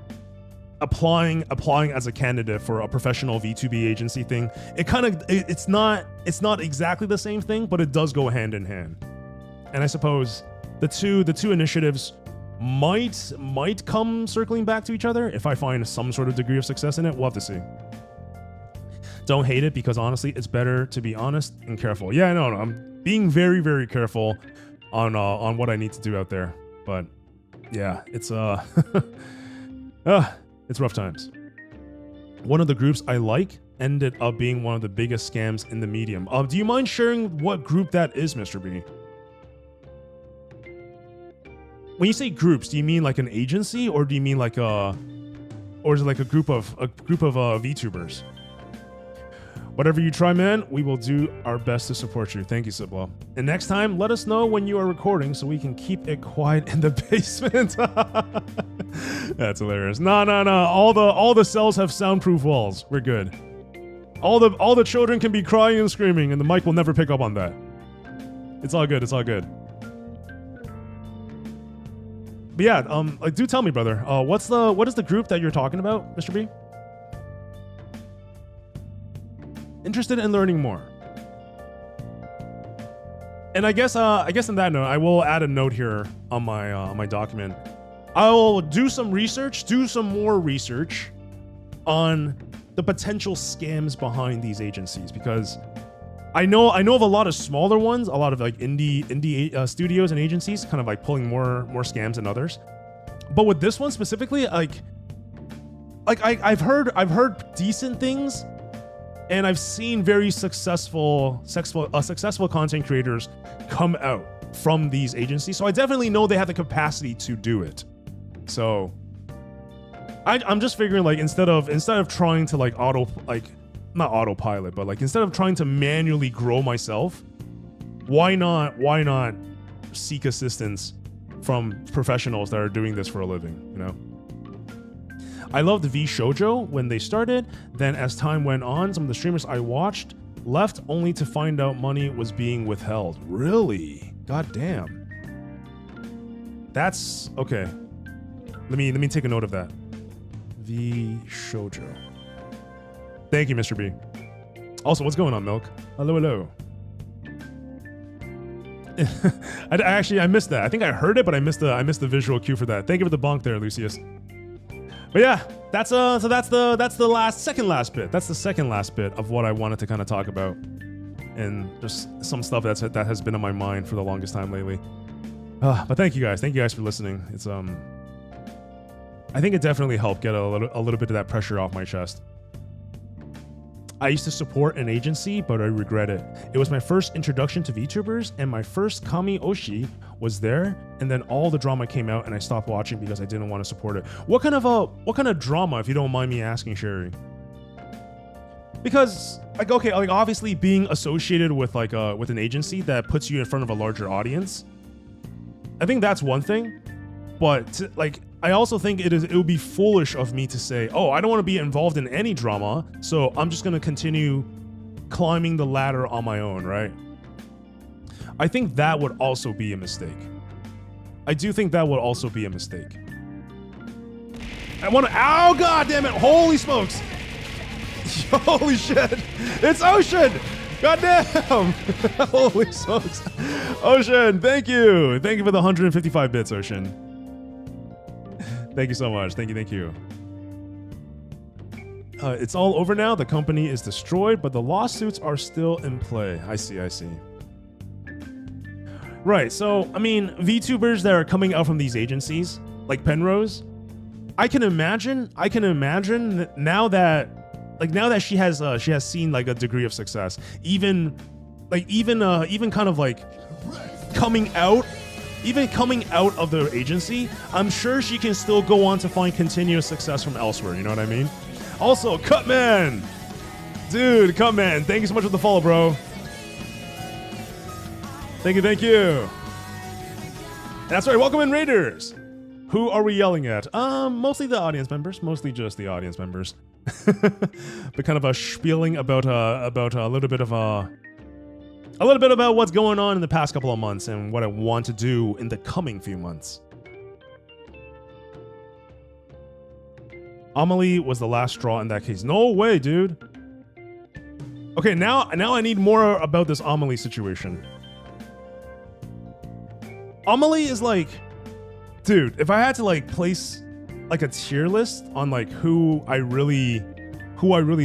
applying as a candidate for a professional VTuber agency thing. It's not exactly the same thing, but it does go hand in hand. And I suppose the two initiatives might come circling back to each other if I find some sort of degree of success in it. We'll have to see. Don't hate it, because honestly, it's better to be honest and careful. Yeah, no, I'm being very, very careful on what I need to do out there. But yeah, it's it's rough times. One of the groups I like ended up being one of the biggest scams in the medium. Do you mind sharing what group that is, Mr. B? When you say groups, do you mean like an agency, or do you mean like or is it like a group of VTubers? Whatever you try, man, we will do our best to support you. Thank you, Sibla. And next time, let us know when you are recording so we can keep it quiet in the basement. That's hilarious. No. All the cells have soundproof walls. We're good. All the children can be crying and screaming, and the mic will never pick up on that. It's all good. It's all good. But yeah, like, do tell me, brother. What is the group that you're talking about, Mr. B? Interested in learning more. And I guess on that note, I will add a note here on my document. I will do some more research on the potential scams behind these agencies, because I know of a lot of smaller ones, a lot of like indie studios and agencies kind of like pulling more scams than others. But with this one specifically, like, like I've heard decent things, and I've seen very successful content creators come out from these agencies. So I definitely know they have the capacity to do it. So I'm just figuring, like, instead of trying to like not autopilot, but like instead of trying to manually grow myself, why not seek assistance from professionals that are doing this for a living, you know? I loved V Shoujo when they started. Then as time went on, some of the streamers I watched left only to find out money was being withheld. Really? God damn. That's okay. Let me take a note of that. V Shoujo. Thank you, Mr. B. Also, what's going on, Milk? Hello. I missed that. I think I heard it, but I missed the visual cue for that. Thank you for the bonk there, Lucius. But yeah, that's the second last bit. That's the second last bit of what I wanted to kind of talk about, and just some stuff that has been on my mind for the longest time lately. But thank you guys for listening. It's I think it definitely helped get a little bit of that pressure off my chest. I used to support an agency, but I regret it. It was my first introduction to VTubers, and my first Kami Oshi was there, and then all the drama came out, and I stopped watching because I didn't want to support it. What kind of drama, if you don't mind me asking, Sherry? Because like, okay, like obviously being associated with like with an agency that puts you in front of a larger audience, I think that's one thing. But like, I also think it would be foolish of me to say, oh, I don't want to be involved in any drama, so I'm just going to continue climbing the ladder on my own, right? I think that would also be a mistake. I do think that would also be a mistake. Oh, god damn it. Holy smokes. Holy shit. It's Ocean. God damn. Holy smokes. Ocean, thank you. Thank you for the 155 bits, Ocean. Thank you so much. Thank you. It's all over now. The company is destroyed, but the lawsuits are still in play. I see. Right. So, I mean, VTubers that are coming out from these agencies, like Penrose, I can imagine now that she has seen like a degree of success, even kind of like coming out of the agency, I'm sure she can still go on to find continuous success from elsewhere. You know what I mean? Also, Cutman, dude, Cutman, thank you so much for the follow, bro. Thank you. And that's right. Welcome in, Raiders. Who are we yelling at? Mostly the audience members. Mostly just the audience members. But kind of a spieling about a little bit about what's going on in the past couple of months and what I want to do in the coming few months. Amelie was the last straw in that case. No way, dude. Okay, now I need more about this Amelie situation. Amelie is like, dude, if I had to like place like a tier list on like who I really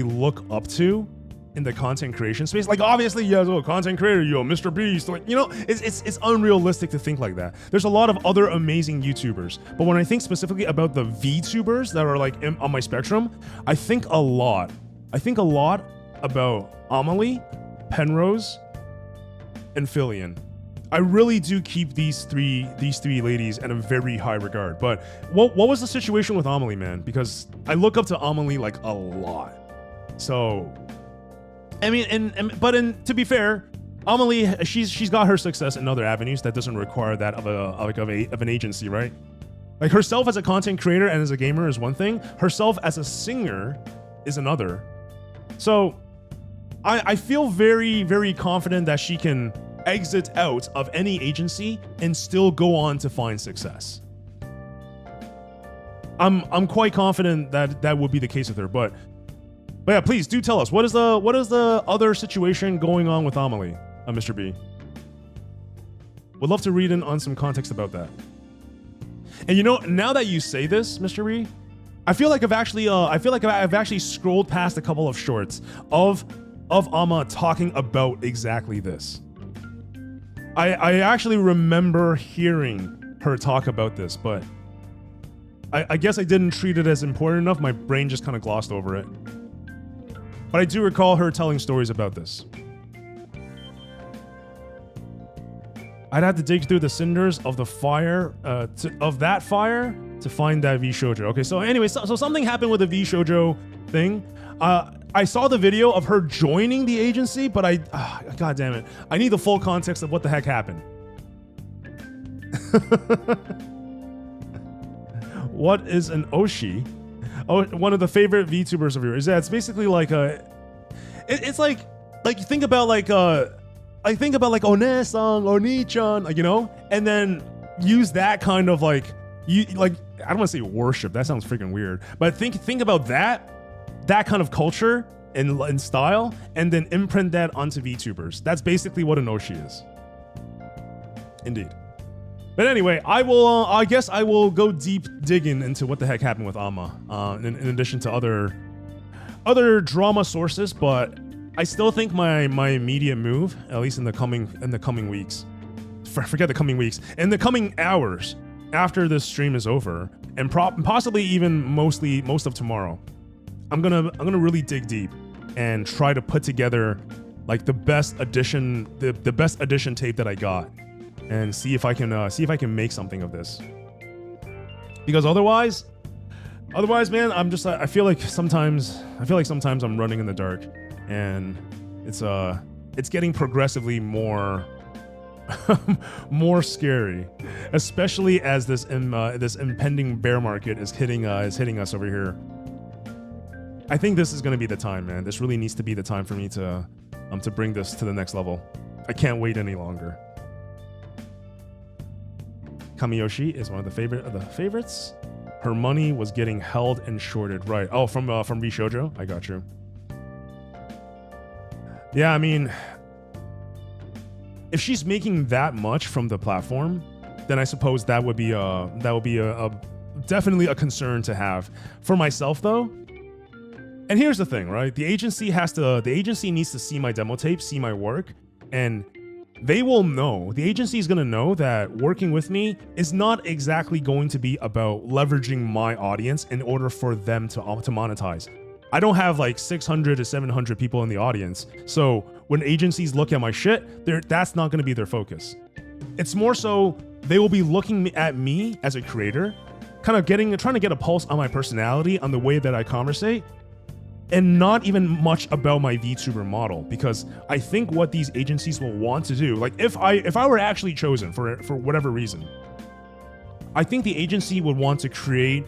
look up to in the content creation space, like obviously, yeah, so content creator, Mr. Beast, like, you know, it's unrealistic to think like that. There's a lot of other amazing YouTubers, but when I think specifically about the VTubers that are like on my spectrum, I think a lot about Amelie, Penrose, and Fillion. I really do keep these three ladies in a very high regard. But what was the situation with Amelie, man? Because I look up to Amelie like a lot. So, I mean, but to be fair, Amelie, she's got her success in other avenues that doesn't require that of an agency, right? Like herself as a content creator and as a gamer is one thing. Herself as a singer is another. So, I feel very, very confident that she can exit out of any agency and still go on to find success. I'm quite confident that would be the case with her, but yeah, please do tell us what is the other situation going on with Amelie, Mr. B. Would love to read in on some context about that. And you know, now that you say this, Mr. B, I feel like I've actually scrolled past a couple of shorts of Ama talking about exactly this. I actually remember hearing her talk about this, but I guess I didn't treat it as important enough. My brain just kind of glossed over it. But I do recall her telling stories about this. I'd have to dig through the cinders of the fire, of that fire, to find that V Shoujo. Okay, so anyway, so something happened with the V Shoujo thing. I saw the video of her joining the agency, but God damn it, I need the full context of what the heck happened. What is an Oshi? Oh, one of the favorite VTubers of yours. Yeah, it's basically like it's like you think about like One-san, Oni-chan, like, you know, and then use that kind of like I don't want to say worship. That sounds freaking weird. But think about that kind of culture and style, and then imprint that onto VTubers. That's basically what an Oshi is. Indeed. But anyway, I guess I will go deep digging into what the heck happened with Amma, in addition to other drama sources. But I still think my immediate move, at least in the coming weeks, forget the coming weeks, in the coming hours after this stream is over, and possibly even most of tomorrow, I'm gonna really dig deep and try to put together like the best edition tape that I got, and see if I can make something of this. Because otherwise, man, I feel like sometimes I'm running in the dark, and it's getting progressively more scary, especially as this impending bear market is hitting us over here. I think this is going to be the time, man. This really needs to be the time for me to bring this to the next level. I can't wait any longer. Kamiyoshi is one of the favorites. Her money was getting held and shorted, right? Oh, from V Shoujo. I got you. Yeah, I mean, if she's making that much from the platform, then I suppose that would be a definitely a concern to have. For myself, though, and here's the thing, right? The agency needs to see my demo tape, see my work, and they will know. The agency is going to know that working with me is not exactly going to be about leveraging my audience in order for them to monetize. I don't have like 600 to 700 people in the audience. So when agencies look at my shit, that's not going to be their focus. It's more so they will be looking at me as a creator, kind of trying to get a pulse on my personality, on the way that I conversate, and not even much about my VTuber model. Because I think what these agencies will want to do, like if I were actually chosen for whatever reason, I think the agency would want to create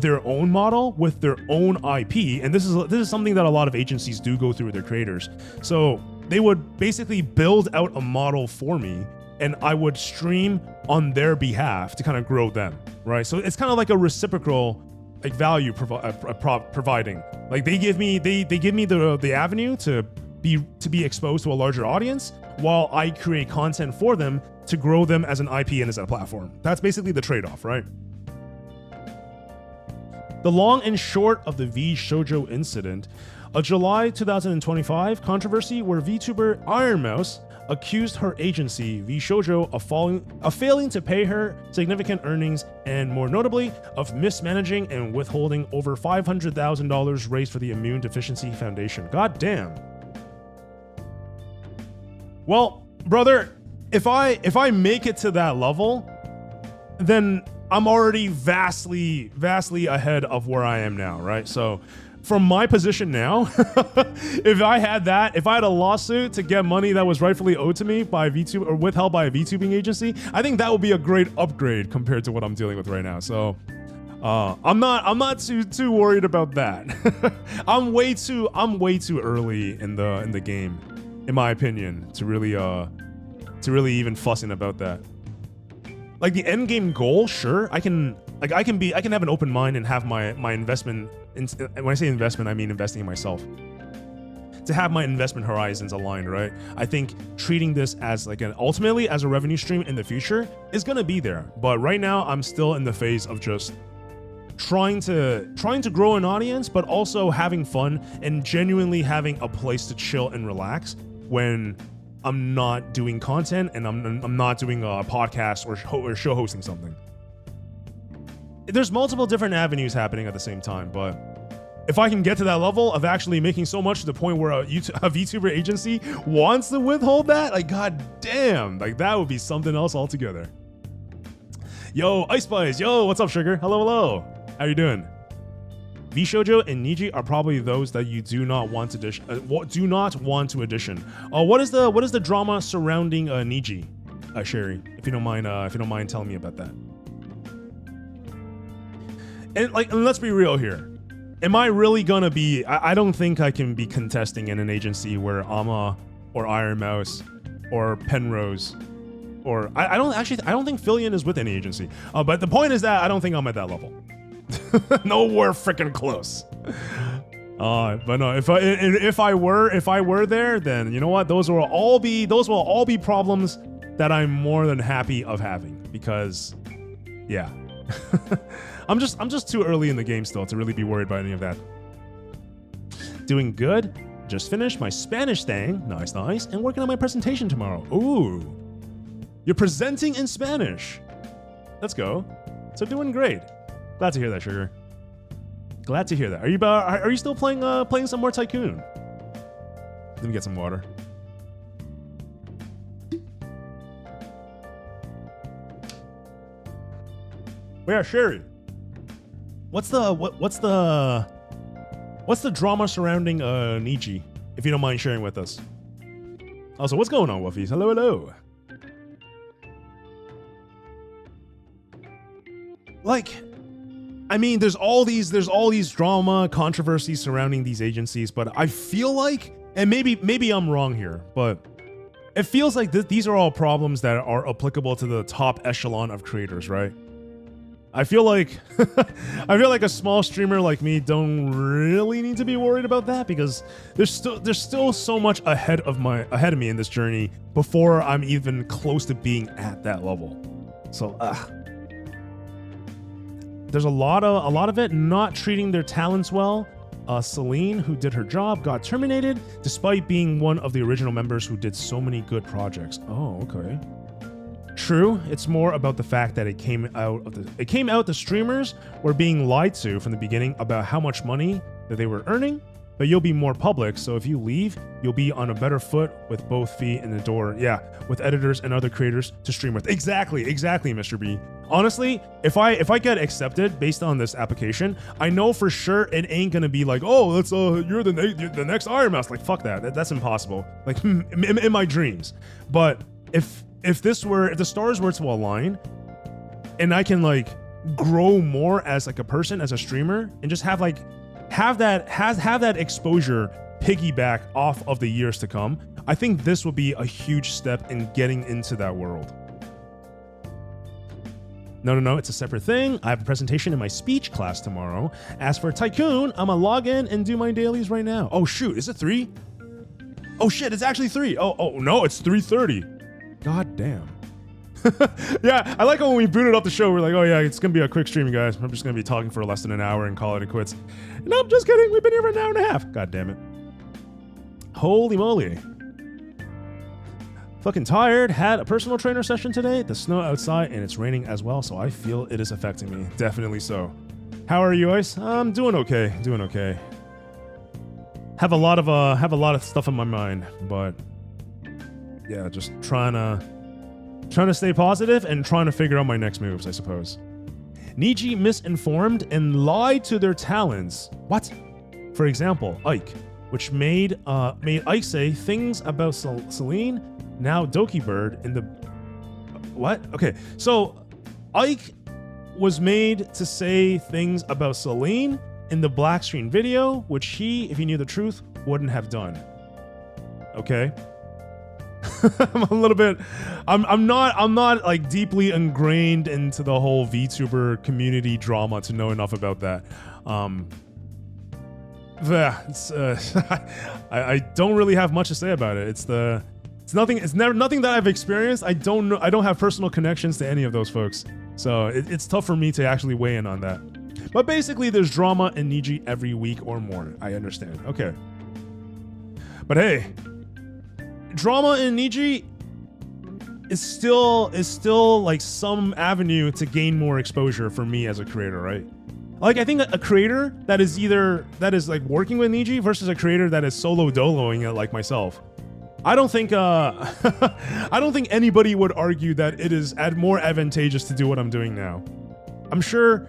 their own model with their own IP, and this is something that a lot of agencies do go through with their creators. So they would basically build out a model for me, and I would stream on their behalf to kind of grow them, right? So it's kind of like a reciprocal like value providing. Like they give me the avenue to be exposed to a larger audience, while I create content for them to grow them as an IP and as a platform. That's basically the trade-off, right? The long and short of the V Shoujo incident, a July 2025 controversy where VTuber Iron Mouse accused her agency, V Shoujo, of failing to pay her significant earnings, and more notably, of mismanaging and withholding over $500,000 raised for the Immune Deficiency Foundation. God damn. Well, brother, if I make it to that level, then I'm already vastly ahead of where I am now, right? So from my position now, if I had a lawsuit to get money that was rightfully owed to me by VTube or withheld by a VTubing agency, I think that would be a great upgrade compared to what I'm dealing with right now. So I'm not too worried about that. I'm way too early in the game, in my opinion, to really even fussing about that. Like the end game goal, sure, I can have an open mind and have my investment. When I say investment, I mean investing in myself. To have my investment horizons aligned, right? I think treating this as ultimately as a revenue stream in the future is gonna be there. But right now, I'm still in the phase of just trying to grow an audience, but also having fun and genuinely having a place to chill and relax when I'm not doing content and I'm not doing a podcast or show hosting something. there's multiple different avenues happening at the same time, but if I can get to that level of actually making so much to the point where a VTuber agency wants to withhold that, like, god damn, like that would be something else altogether. Yo, Ice Spice, yo, what's up, Sugar? Hello, hello. How you doing? VShojo and Niji are probably those that you do not want to audition. What is the drama surrounding Niji, Sherry? If you don't mind telling me about that. And let's be real here. Am I really gonna be? I don't think I can be contesting in an agency where Ama or Iron Mouse or Penrose or I don't think Fillion is with any agency. But the point is that I don't think I'm at that level. Nowhere freaking close. But no, if I were there, then you know what? Those will all be problems that I'm more than happy of having, because yeah. I'm just too early in the game still to really be worried about any of that. Doing good. Just finished my Spanish thing. Nice, and working on my presentation tomorrow. Ooh. You're presenting in Spanish. Let's go. So doing great. Glad to hear that, Sugar. Glad to hear that. Are you still playing some more Tycoon? Let me get some water. Yeah, Sherry. What's the drama surrounding Niji, if you don't mind sharing with us? Also, what's going on, Wuffies? Hello, hello. Like, I mean, there's all these drama controversies surrounding these agencies, but I feel like, and maybe I'm wrong here, but it feels like these are all problems that are applicable to the top echelon of creators, right? I feel like a small streamer like me don't really need to be worried about that, because there's still so much ahead of me in this journey before I'm even close to being at that level. So there's a lot of it not treating their talents well. Celine, who did her job, got terminated despite being one of the original members who did so many good projects. Oh, okay. True, it's more about the fact that it came out the streamers were being lied to from the beginning about how much money that they were earning, but you'll be more public, so if you leave, you'll be on a better foot with both feet in the door. Yeah, with editors and other creators to stream with. Exactly, Mr. B. Honestly, if I get accepted based on this application, I know for sure it ain't gonna be like, oh, let's you're the next Iron Mouse. Like, fuck that. That's impossible. Like in my dreams. But if the stars were to align and I can like grow more as like a person, as a streamer, and just have that exposure piggyback off of the years to come, I think this will be a huge step in getting into that world. No, it's a separate thing. I have a presentation in my speech class tomorrow. As for Tycoon, I'm gonna log in and do my dailies right now. Oh shoot, is it 3? Oh shit, it's actually 3. Oh no, it's 3:30. God damn. Yeah, I like when we booted up the show, we're like, oh yeah, it's gonna be a quick stream, guys. I'm just gonna be talking for less than an hour and call it quits. No, I'm just kidding. We've been here for an hour and a half. God damn it. Holy moly. Fucking tired. Had a personal trainer session today. The snow outside and it's raining as well, so I feel it is affecting me. Definitely so. How are you guys? I'm doing okay. Have a lot of stuff in my mind, but yeah, just trying to stay positive and trying to figure out my next moves, I suppose. Niji misinformed and lied to their talents. What? For example, Ike, which made Ike say things about Celine. Now Doki Bird in the... What? Okay, so Ike was made to say things about Celine in the black screen video, which he, if he knew the truth, wouldn't have done. Okay? I'm a little bit... I'm not like deeply ingrained into the whole VTuber community drama to know enough about that. I don't really have much to say about it. It's nothing that I've experienced. I don't know. I don't have personal connections to any of those folks, so it's tough for me to actually weigh in on that. But basically, there's drama in Niji every week or more. I understand. Okay, but hey, drama in Niji is still like some avenue to gain more exposure for me as a creator, right? Like I think a creator that is like working with Niji versus a creator that is solo doloing it like myself. I don't think anybody would argue that it is more advantageous to do what I'm doing now. I'm sure,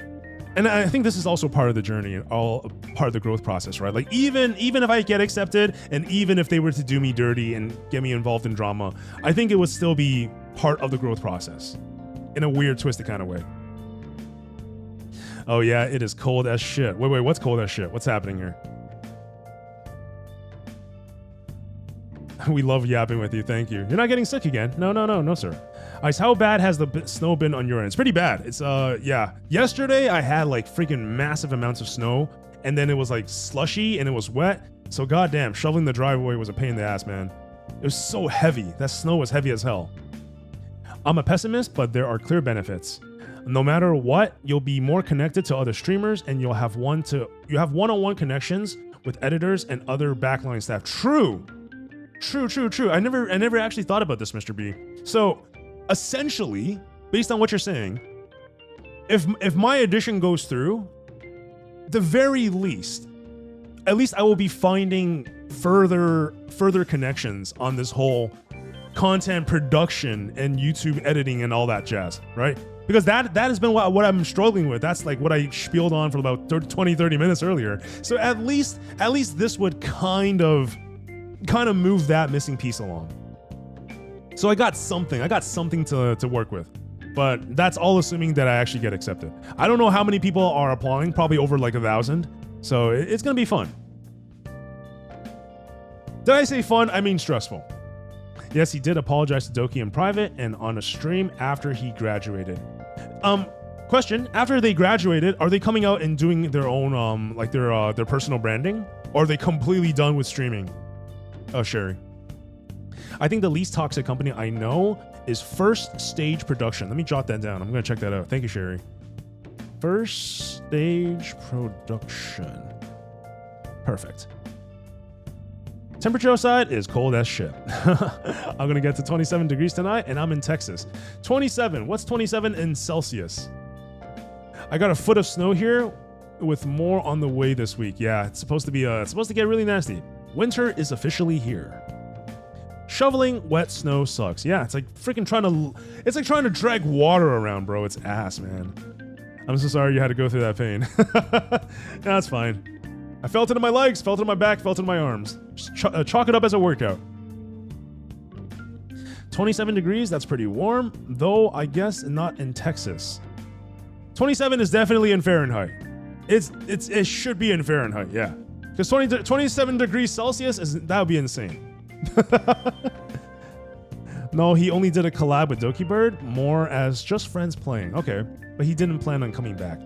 and I think this is also part of the journey and all part of the growth process, right? Like even if I get accepted and even if they were to do me dirty and get me involved in drama, I think it would still be part of the growth process in a weird, twisted kind of way. Oh yeah, it is cold as shit. Wait, what's cold as shit? What's happening here? We love yapping with you. Thank you. You're not getting sick again. No, sir. Ice, how bad has the snow been on your end? It's pretty bad. It's, yeah. Yesterday, I had like freaking massive amounts of snow, and then it was like slushy and it was wet. So goddamn, shoveling the driveway was a pain in the ass, man. It was so heavy. That snow was heavy as hell. I'm a pessimist, but there are clear benefits. No matter what, you'll be more connected to other streamers, and you have one-on-one connections with editors and other backline staff. True. I never actually thought about this, Mr. B. So, essentially, based on what you're saying, if my edition goes through, the very least, at least I will be finding further connections on this whole content production and YouTube editing and all that jazz, right? Because that has been what I'm struggling with. That's like what I spieled on for about 30 minutes earlier. So at least this would kind of move that missing piece along. So I got something to work with. But that's all assuming that I actually get accepted. I don't know how many people are applying, probably over like 1,000. So it's gonna be fun. Did I say fun? I mean stressful. Yes, he did apologize to Doki in private and on a stream after he graduated. Question, after they graduated, are they coming out and doing their own like their personal branding? Or are they completely done with streaming? Oh, Sherry. I think the least toxic company I know is First Stage Production. Let me jot that down. I'm going to check that out. Thank you, Sherry. First Stage Production. Perfect. Temperature outside is cold as shit. I'm going to get to 27 degrees tonight, and I'm in Texas. 27. What's 27 in Celsius? I got a foot of snow here with more on the way this week. Yeah, it's supposed to get really nasty. Winter is officially here. Shoveling wet snow sucks. Yeah, it's like freaking trying to drag water around, bro. It's ass, man. I'm so sorry you had to go through that pain. That's fine. I felt it in my legs, felt it in my back, felt it in my arms. Just chalk it up as a workout. 27 degrees, that's pretty warm, though I guess not in Texas. 27 is definitely in Fahrenheit. It should be in Fahrenheit, yeah. Because 27 degrees Celsius, that would be insane. No, he only did a collab with Doki Bird, more as just friends playing. Okay, but he didn't plan on coming back.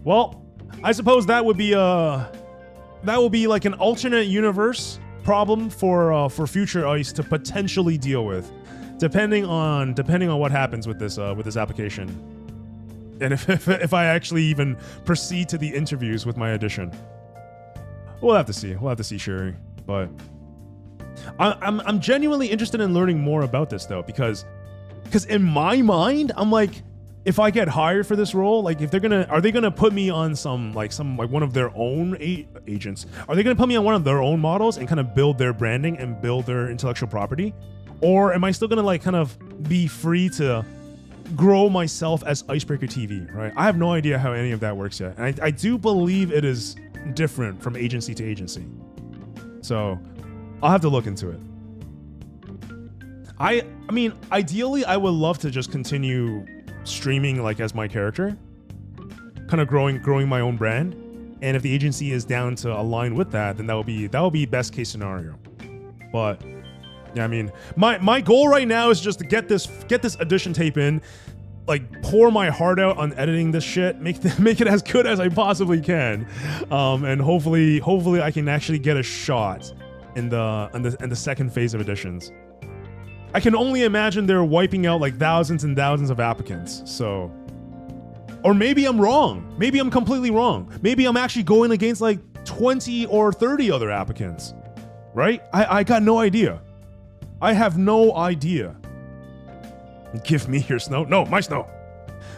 Well, I suppose that would be like an alternate universe problem for future Ice to potentially deal with, depending on what happens with this application, and if I actually even proceed to the interviews with my edition. We'll have to see, Sherry. But I'm genuinely interested in learning more about this though, because in my mind, I'm like, if I get hired for this role, like are they gonna put me on some one of their own agents? Are they gonna put me on one of their own models and kind of build their branding and build their intellectual property? Or am I still gonna like kind of be free to grow myself as Icebreaker TV, right? I have no idea how any of that works yet. And I do believe it is different from agency to agency. So I'll have to look into it. I mean, ideally, I would love to just continue streaming like as my character, kind of growing my own brand. And if the agency is down to align with that, then that will be best case scenario. But yeah, I mean, my goal right now is just to get this audition tape in, like pour my heart out on editing this shit, make it as good as I possibly can, and hopefully I can actually get a shot in the second phase of auditions. I can only imagine they're wiping out like thousands and thousands of applicants. So, or maybe I'm wrong. Maybe I'm completely wrong. Maybe I'm actually going against like 20 or 30 other applicants. right? I got no idea. I have no idea. Give me your snow. No, my snow.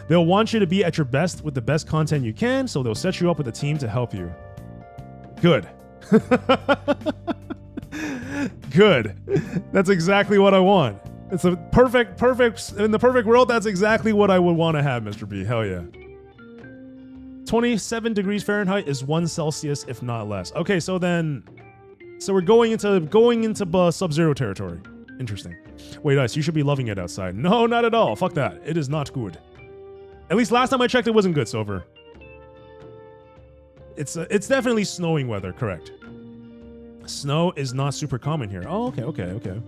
They'll want you to be at your best with the best content you can, so they'll set you up with a team to help you. Good. Good. That's exactly what I want. It's a perfect, in the perfect world, that's exactly what I would want to have, Mr. B. Hell yeah. 27 degrees Fahrenheit is 1 Celsius, if not less. Okay, so we're going into sub-zero territory. Interesting. Wait, Ice, you should be loving it outside. No, not at all. Fuck that. It is not good. At least last time I checked, it wasn't good, Silver. It's definitely snowing weather, correct. Snow is not super common here. Oh, okay.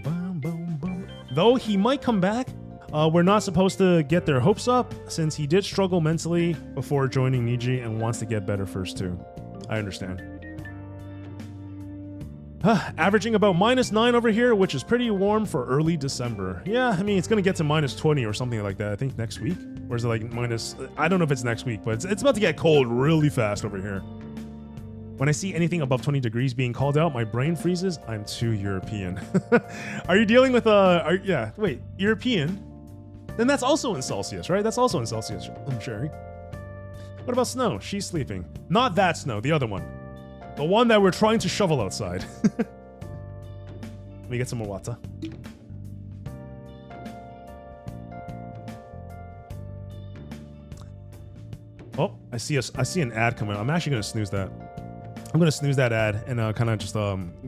Boom, boom, boom. Though he might come back, we're not supposed to get their hopes up since he did struggle mentally before joining Niji and wants to get better first too. I understand. Averaging about -9 over here, which is pretty warm for early December. Yeah, I mean, it's going to get to -20 or something like that, I think next week. Or is it like minus... I don't know if it's next week, but it's about to get cold really fast over here. When I see anything above 20 degrees being called out, my brain freezes. I'm too European. Are you dealing with yeah, wait, European? Then that's also in Celsius, right? That's also in Celsius, I'm sure. What about snow? She's sleeping. Not that snow, the other one. The one that we're trying to shovel outside. Let me get some more water. Oh, I see an ad coming. I'm actually gonna snooze that. I'm gonna snooze that ad and kind of just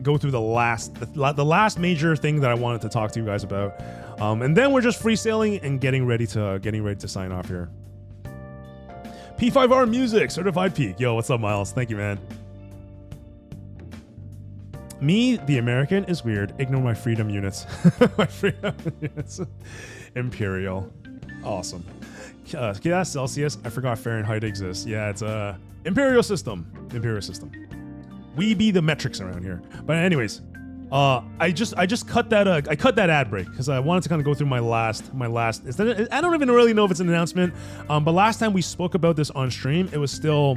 go through the last major thing that I wanted to talk to you guys about, and then we're just freestyling and getting ready to sign off here. P5R Music Certified Peak. Yo, what's up, Miles? Thank you, man. Me, the American, is weird. Ignore my freedom units. My freedom units. Imperial. Awesome. Yeah, Celsius. I forgot Fahrenheit exists. Yeah, it's Imperial system. Imperial system. We be the metrics around here. But anyways, I just cut that I cut that ad break because I wanted to kind of go through my last. I don't even really know if it's an announcement. But last time we spoke about this on stream, it was still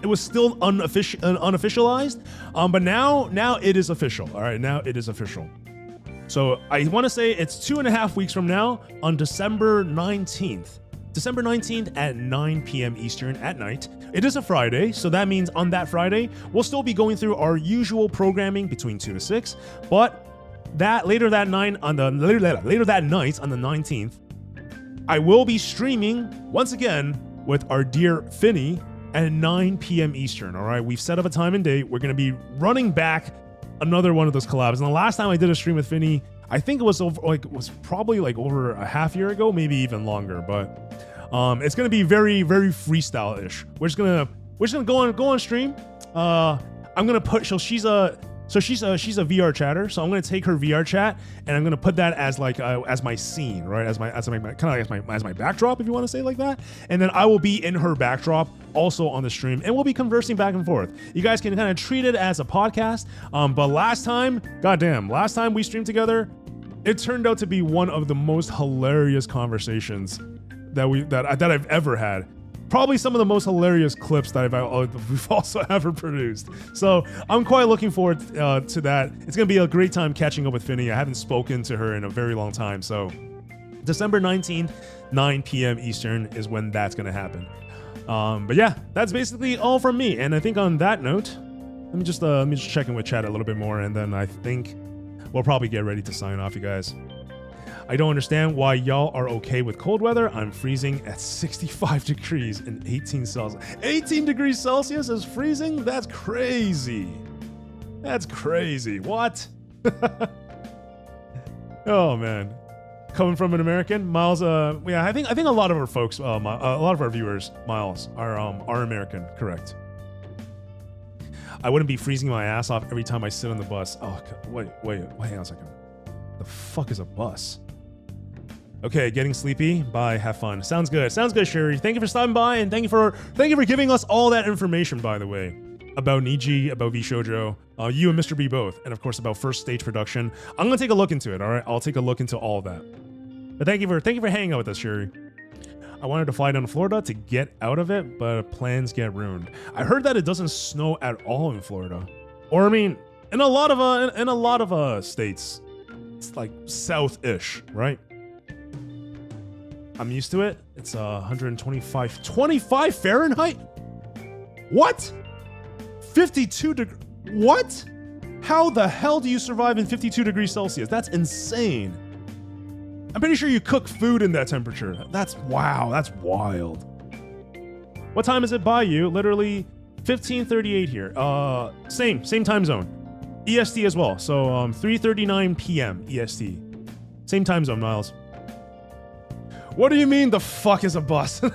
unofficialized. But now it is official. All right, now it is official. So I want to say it's 2.5 weeks from now on December 19th. December 19th at 9 p.m. Eastern at night. It is a Friday, so that means on that Friday, we'll still be going through our usual programming between 2 to 6, but later that night on the 19th, I will be streaming once again with our dear Finny at 9 p.m. Eastern, all right? We've set up a time and date. We're going to be running back another one of those collabs. And the last time I did a stream with Finny, I think it was probably over a half year ago, maybe even longer, but it's gonna be very, very freestyle-ish. We're just gonna go on stream. I'm gonna put she's a VR chatter, so I'm gonna take her VR chat and I'm gonna put that as as my scene, right? As my backdrop, if you want to say it like that. And then I will be in her backdrop also on the stream, and we'll be conversing back and forth. You guys can kind of treat it as a podcast. But last time we streamed together, it turned out to be one of the most hilarious conversations that I've ever had. Probably some of the most hilarious clips that we've also ever produced. So I'm quite looking forward to that. It's gonna be a great time catching up with Finny. I haven't spoken to her in a very long time. So December 19th, 9 p.m. Eastern is when that's gonna happen. But yeah, that's basically all from me. And I think on that note, let me just check in with chat a little bit more, and then I think we'll probably get ready to sign off, you guys. I don't understand why y'all are okay with cold weather. I'm freezing at 65 degrees and 18 Celsius. 18 degrees Celsius is freezing? That's crazy. That's crazy. What? Oh man. Coming from an American, Miles. Yeah, I think a lot of our folks, a lot of our viewers, Miles, are American. Correct. I wouldn't be freezing my ass off every time I sit on the bus. Oh, wait, hang on a second. The fuck is a bus? Okay, getting sleepy. Bye. Have fun. Sounds good. Sounds good, Sherry. Thank you for stopping by, and thank you for giving us all that information, by the way, about Niji, about VShojo, you and Mr. B both, and of course about First Stage Production. I'm gonna take a look into it. All right, I'll take a look into all of that. But thank you for hanging out with us, Sherry. I wanted to fly down to Florida to get out of it, but plans get ruined. I heard that it doesn't snow at all in Florida. Or I mean, in a lot of states, it's like south-ish, right? I'm used to it. It's 125 Fahrenheit. What? 52 degrees. What? How the hell do you survive in 52 degrees Celsius? That's insane. I'm pretty sure you cook food in that temperature. That's wow. That's wild. What time is it by you? Literally 15:38 here. Same time zone. EST as well. So 3:39 p.m. EST. Same time zone, Niles. What do you mean the fuck is a bus? I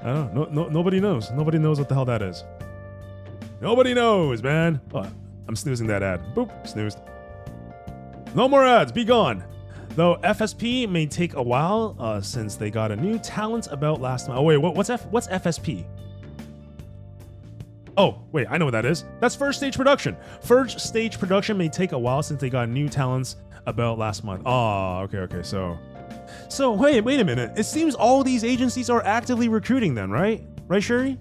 don't know. Nobody knows. Nobody knows what the hell that is. Nobody knows, man. Oh, I'm snoozing that ad. Boop, snoozed. No more ads. Be gone. Though FSP may take a while since they got a new talent about last month. Oh wait, what's FSP? Oh wait, I know what that is. That's first stage production. First stage production may take a while since they got new talents about last month. Oh, okay. So wait a minute. It seems all these agencies are actively recruiting then, right? Right, Shuri?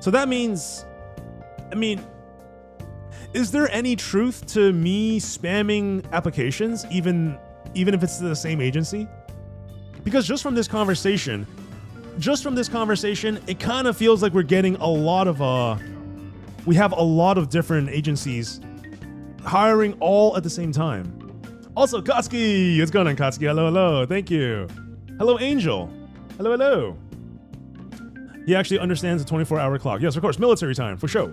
So that means, I mean, is there any truth to me spamming applications, even if it's to the same agency? Because just from this conversation, it kind of feels like we're getting a lot of we have a lot of different agencies hiring all at the same time. Also, Kotsky, what's going on, Kotsky? Hello, thank you. Hello, Angel. Hello. He actually understands the 24-hour clock. Yes, of course, military time, for sure.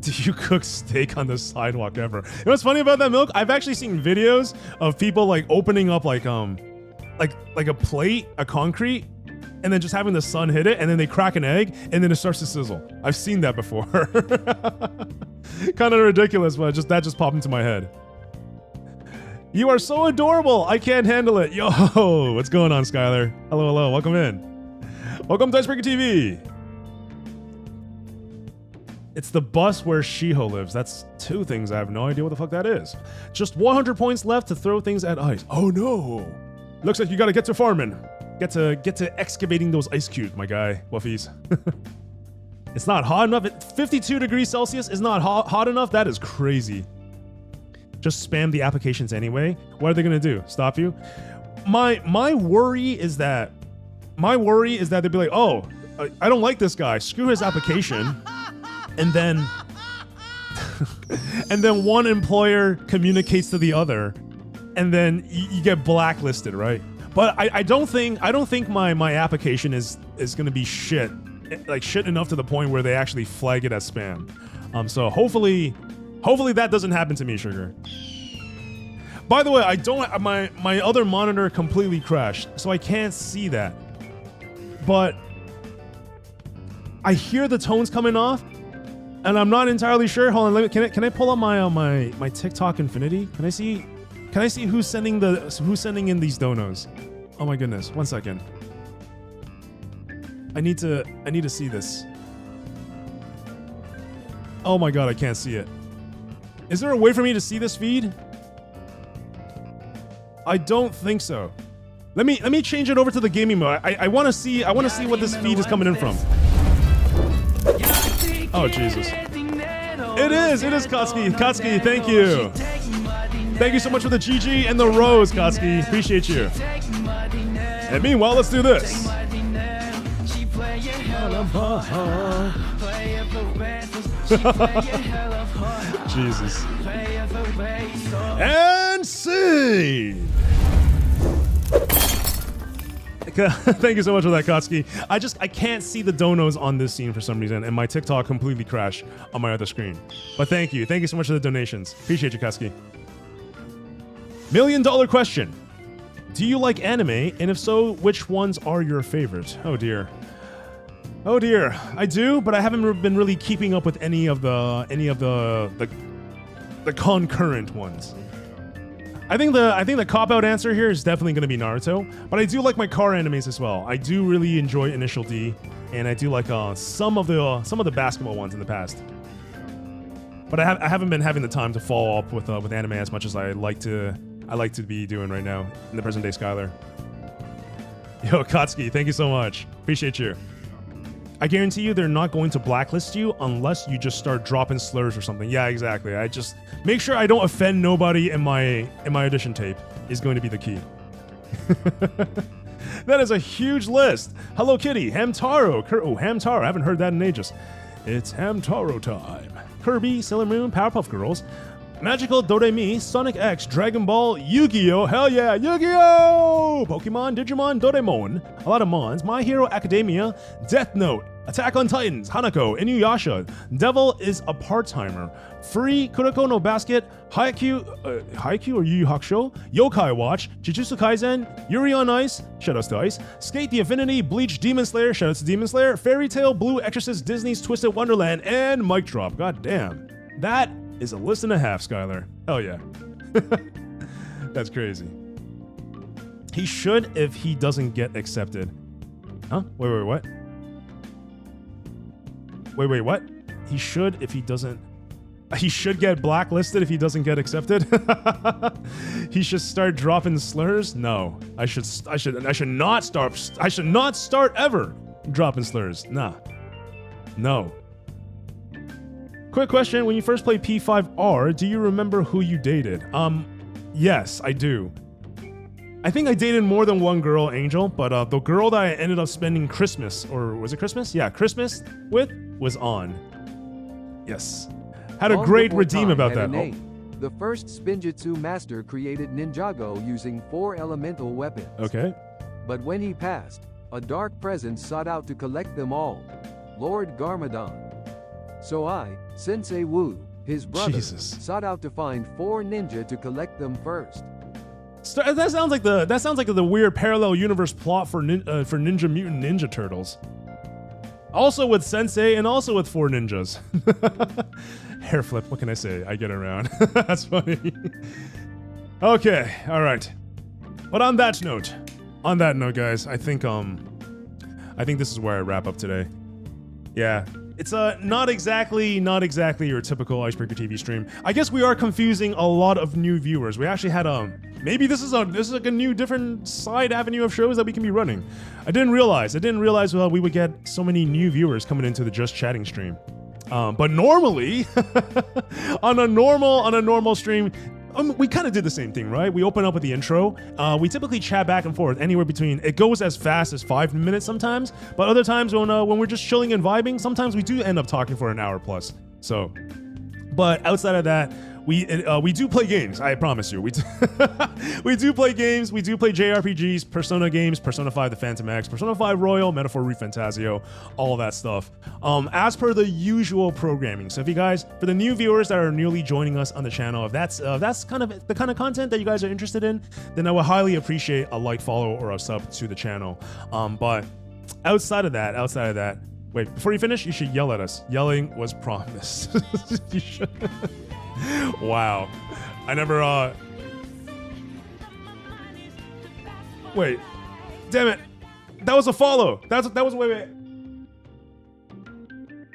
Do you cook steak on the sidewalk ever? You know what's funny about that, Milk? I've actually seen videos of people like opening up like a plate, a concrete, and then just having the sun hit it, and then they crack an egg, and then it starts to sizzle. I've seen that before. Kind of ridiculous, but that just popped into my head. You are so adorable. I can't handle it. Yo, what's going on, Skylar? Hello. Welcome in. Welcome to Icebreaker TV. It's the bus where Shiho lives. That's two things. I have no idea what the fuck that is. Just 100 points left to throw things at ice. Oh no. Looks like you gotta get to farming. Get to excavating those ice cubes, my guy. Wuffies. It's not hot enough. 52 degrees Celsius is not hot enough. That is crazy. Just spam the applications anyway. What are they gonna do? Stop you? My worry is that they'd be like, oh, I don't like this guy. Screw his application. And then one employer communicates to the other, and then you get blacklisted, right? But I don't think my application is gonna be shit enough to the point where they actually flag it as spam. So hopefully that doesn't happen to me, Sugar. By the way, I don't my other monitor completely crashed, so I can't see that. But I hear the tones coming off, and I'm not entirely sure. Hold on, can I pull up my TikTok Infinity? Can I see who's sending in these donos? Oh my goodness, 1 second. I need to see this. Oh my god, I can't see it. Is there a way for me to see this feed? I don't think so. Let me change it over to the gaming mode. I want to see what this feed is coming in from. Oh Jesus. It is Kotsky. Kotsky, thank you. Thank you so much for the GG and the rose, Kotsky. Appreciate you. And meanwhile, let's do this. Jesus. And scene. Thank you so much for that, Kotsky. I can't see the donos on this scene for some reason, and my TikTok completely crashed on my other screen. But thank you so much for the donations. Appreciate you, Kotsky. $1 million question. Do you like anime? And if so, which ones are your favorites? Oh dear. I do, but I haven't been really keeping up with any of the concurrent ones. I think the cop-out answer here is definitely going to be Naruto, but I do like my car animes as well. I do really enjoy Initial D, and I do like some of the basketball ones in the past. But I haven't been having the time to follow up with anime as much as I like to be doing right now in the present day, Skylar. Yo, Kotsky, thank you so much. Appreciate you. I guarantee you they're not going to blacklist you unless you just start dropping slurs or something. Yeah, exactly. I just make sure I don't offend nobody in my audition tape is going to be the key. That is a huge list. Hello Kitty, Hamtaro. Hamtaro. I haven't heard that in ages. It's Hamtaro time. Kirby, Sailor Moon, Powerpuff Girls, Magical Doremi, Sonic X, Dragon Ball, Yu-Gi-Oh! Hell yeah, Yu-Gi-Oh! Pokemon, Digimon, Doraemon, a lot of Mons, My Hero Academia, Death Note, Attack on Titans, Hanako, Inuyasha, Devil is a Part-Timer, Free, Kuroko no Basket, Haikyuu or Yu Yu Hakusho, Yokai Watch, Jujutsu Kaisen, Yuri on Ice, shoutouts to Ice, Skate the Infinity, Bleach Demon Slayer, shoutouts to Demon Slayer, Fairy Tail, Blue Exorcist, Disney's Twisted Wonderland, and Mic Drop. God damn. That is a list and a half, Skylar. Hell yeah. That's crazy. He should if he doesn't get accepted. Huh? Wait, what? Wait, what? He should if he doesn't... He should get blacklisted if he doesn't get accepted? He should start dropping slurs? No. I should not start ever dropping slurs. Nah. No. Quick question, when you first played P5R, do you remember who you dated? Yes, I do. I think I dated more than one girl, Angel, but the girl that I ended up spending Christmas, or was it Christmas? Yeah, Christmas with was on. Yes. Had a great redeem about that. Oh. The first Spinjitzu master created Ninjago using 4 elemental weapons. Okay. But when he passed, a dark presence sought out to collect them all. Lord Garmadon. So I, Sensei Wu, his brother, sought out to find 4 ninja to collect them first. That sounds like the weird parallel universe plot for Ninja Mutant Ninja Turtles. Also with Sensei and also with 4 ninjas. Hair flip, what can I say? I get around. That's funny. Okay, all right. But on that note, guys, I think this is where I wrap up today. Yeah. It's not exactly your typical Icebreaker TV stream. I guess we are confusing a lot of new viewers. We actually had maybe this is like a new different side avenue of shows that we can be running. I didn't realize we would get so many new viewers coming into the Just Chatting stream. But normally on a normal stream, we kind of did the same thing, right? We open up with the intro. We typically chat back and forth anywhere between, it goes as fast as 5 minutes sometimes, but other times when we're just chilling and vibing, sometimes we do end up talking for an hour plus. So, but outside of that, we do play games. I promise you, we do play games. We do play JRPGs, Persona games, Persona 5: The Phantom X, Persona 5 Royal, Metaphor ReFantazio, all that stuff. As per the usual programming. So if you guys, for the new viewers that are newly joining us on the channel, if that's kind of the kind of content that you guys are interested in, then I would highly appreciate a like, follow, or a sub to the channel. But outside of that, wait, before you finish, you should yell at us. Yelling was promised. You should. Wow. I never, Wait. Damn it. That was a follow. Wait.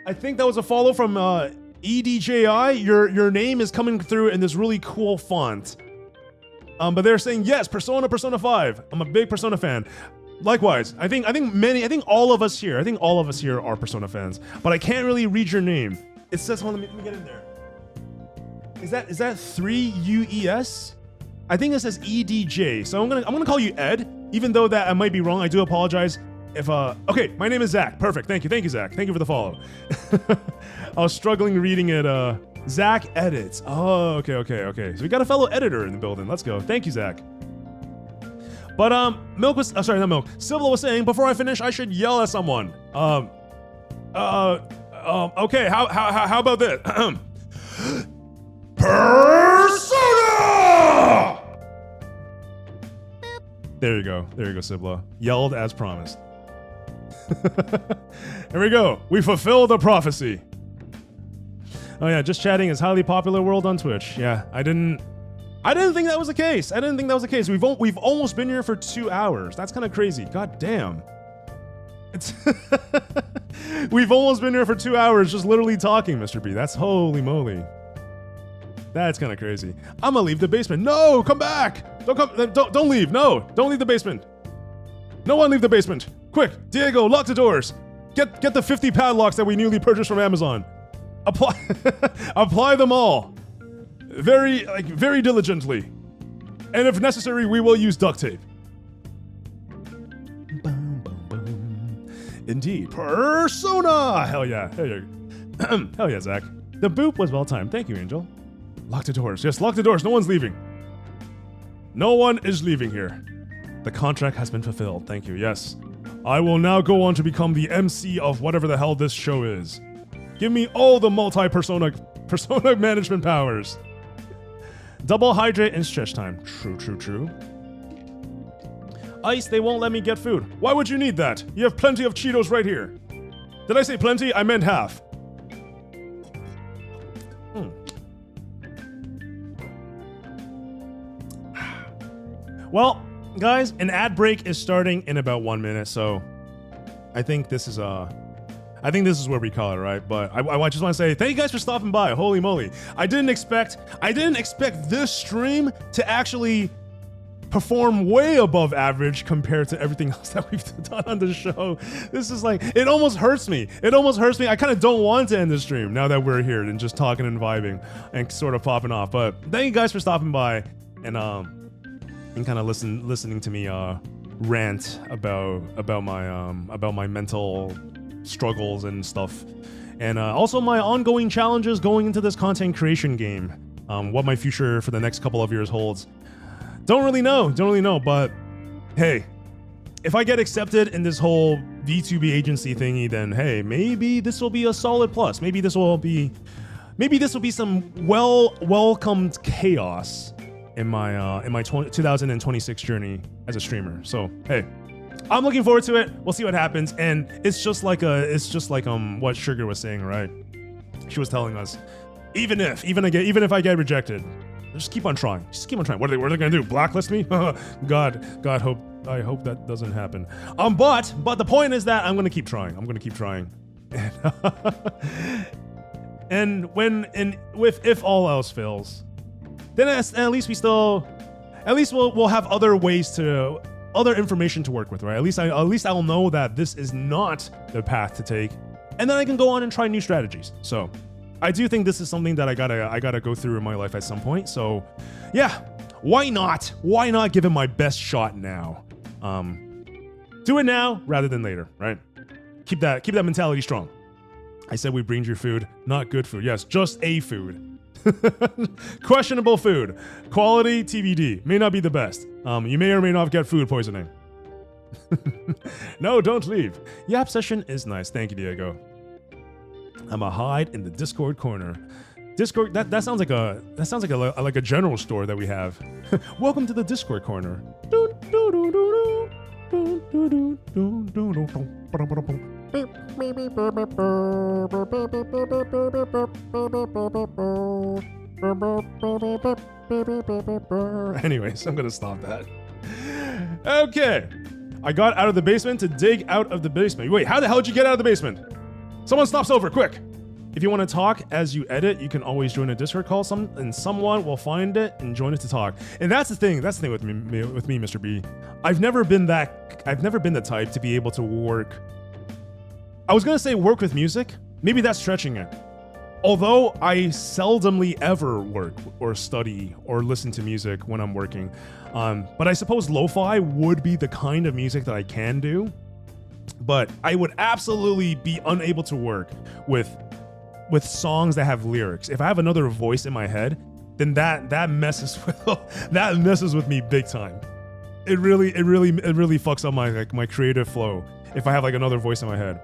I think that was a follow from, EDJI. Your name is coming through in this really cool font. But they're saying, yes, Persona 5. I'm a big Persona fan. Likewise, I think all of us here are Persona fans, but I can't really read your name. It says, hold on, let me get in there. Is that 3UES? I think it says EDJ. So I'm gonna call you Ed, even though that I might be wrong. I do apologize if okay, my name is Zach. Perfect. Thank you, Zach. Thank you for the follow. I was struggling reading it. Zach edits. Oh, okay. So we got a fellow editor in the building. Let's go. Thank you, Zach. But Milk was sorry, not Milk. Sibla was saying before I finish, I should yell at someone. Okay. How about this? Persona! There you go, Sibla. Yelled as promised. Here we go. We fulfill the prophecy. Oh yeah, Just Chatting is highly popular world on Twitch. Yeah, I didn't think that was the case. We've almost been here for 2 hours. That's kind of crazy. God damn. We've almost been here for 2 hours just literally talking, Mr. B. That's holy moly. That's kind of crazy. I'm gonna leave the basement. No, come back. Don't leave. No, don't leave the basement. No one leave the basement. Quick, Diego, lock the doors. Get the 50 padlocks that we newly purchased from Amazon. Apply them all. Very diligently. And if necessary, we will use duct tape. Indeed. Persona! Hell yeah. Hell yeah, Zach. The boop was well timed. Thank you, Angel. Lock the doors. Yes, lock the doors. No one's leaving. No one is leaving here. The contract has been fulfilled. Thank you. Yes. I will now go on to become the MC of whatever the hell this show is. Give me all the persona management powers. Double hydrate and stretch time. True. Ice, they won't let me get food. Why would you need that? You have plenty of Cheetos right here. Did I say plenty? I meant half. Well, guys, an ad break is starting in about 1 minute, so I think this is where we call it, right? But I just want to say thank you guys for stopping by. Holy moly. I didn't expect this stream to actually perform way above average compared to everything else that we've done on the show. This is like, it almost hurts me. I kind of don't want to end the stream now that we're here and just talking and vibing and sort of popping off. But thank you guys for stopping by and kind of listening to me rant about my mental struggles and stuff, and also my ongoing challenges going into this content creation game. What my future for the next couple of years holds, don't really know. But hey, if I get accepted in this whole VTuber agency thingy, then hey, maybe this will be a solid plus. Maybe this will be some welcomed chaos in my 2026 journey as a streamer. So hey, I'm looking forward to it. We'll see what happens. And it's just like what Sugar was saying, right? She was telling us, even if I get rejected, just keep on trying. What are they gonna do? Blacklist me? God, I hope that doesn't happen. But the point is that I'm gonna keep trying. If all else fails, then at least we'll have other information to work with, right? At least I'll know that this is not the path to take, and then I can go on and try new strategies. So I do think this is something that I gotta go through in my life at some point. So yeah, why not give it my best shot now? Do it now rather than later, right? Keep that mentality strong. I said we bring you food, not good food. Yes, just a food. Questionable food. Quality TBD. May not be the best. You may or may not get food poisoning. No, don't leave. Yap session is nice. Thank you, Diego. I'm a hide in the Discord corner. Discord, that sounds like a general store that we have. Welcome to the Discord corner. Anyways, I'm gonna stop that. Okay, I got out of the basement to dig out of the basement. Wait, how the hell did you get out of the basement? Someone stops over, quick. If you want to talk as you edit, you can always join a Discord call, and someone will find it and join it to talk. And that's the thing with me, Mr. B. I've never been the type to be able to work. I was gonna say work with music. Maybe that's stretching it. Although I seldomly ever work or study or listen to music when I'm working, but I suppose lo-fi would be the kind of music that I can do. But I would absolutely be unable to work with songs that have lyrics. If I have another voice in my head, then that messes with me big time. It really fucks up my creative flow if I have like another voice in my head.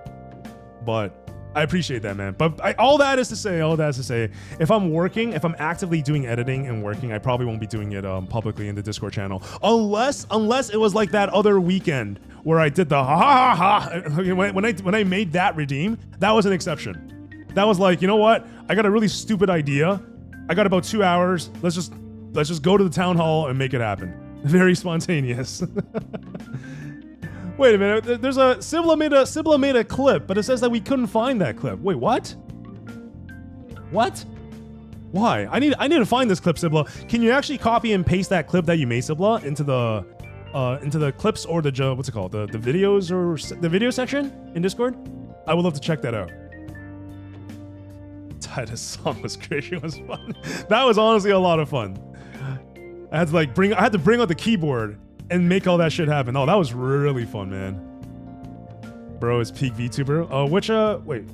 But I appreciate that, man. But all that is to say, if I'm actively doing editing and working, I probably won't be doing it publicly in the Discord channel, unless it was like that other weekend where I did the ha ha ha. When I made that redeem, that was an exception. That was like, you know what? I got a really stupid idea. I got about 2 hours. Let's just go to the town hall and make it happen. Very spontaneous. Wait a minute. There's a Sibla made a clip, but it says that we couldn't find that clip. Wait, what? What? Why? I need to find this clip, Sibla. Can you actually copy and paste that clip that you made, Sibla, into the clips or the what's it called? The videos or the video section in Discord? I would love to check that out. Titus song was great. It was fun. That was honestly a lot of fun. I had to bring out the keyboard and make all that shit happen. Oh, that was really fun, man. Bro is peak VTuber. Wait.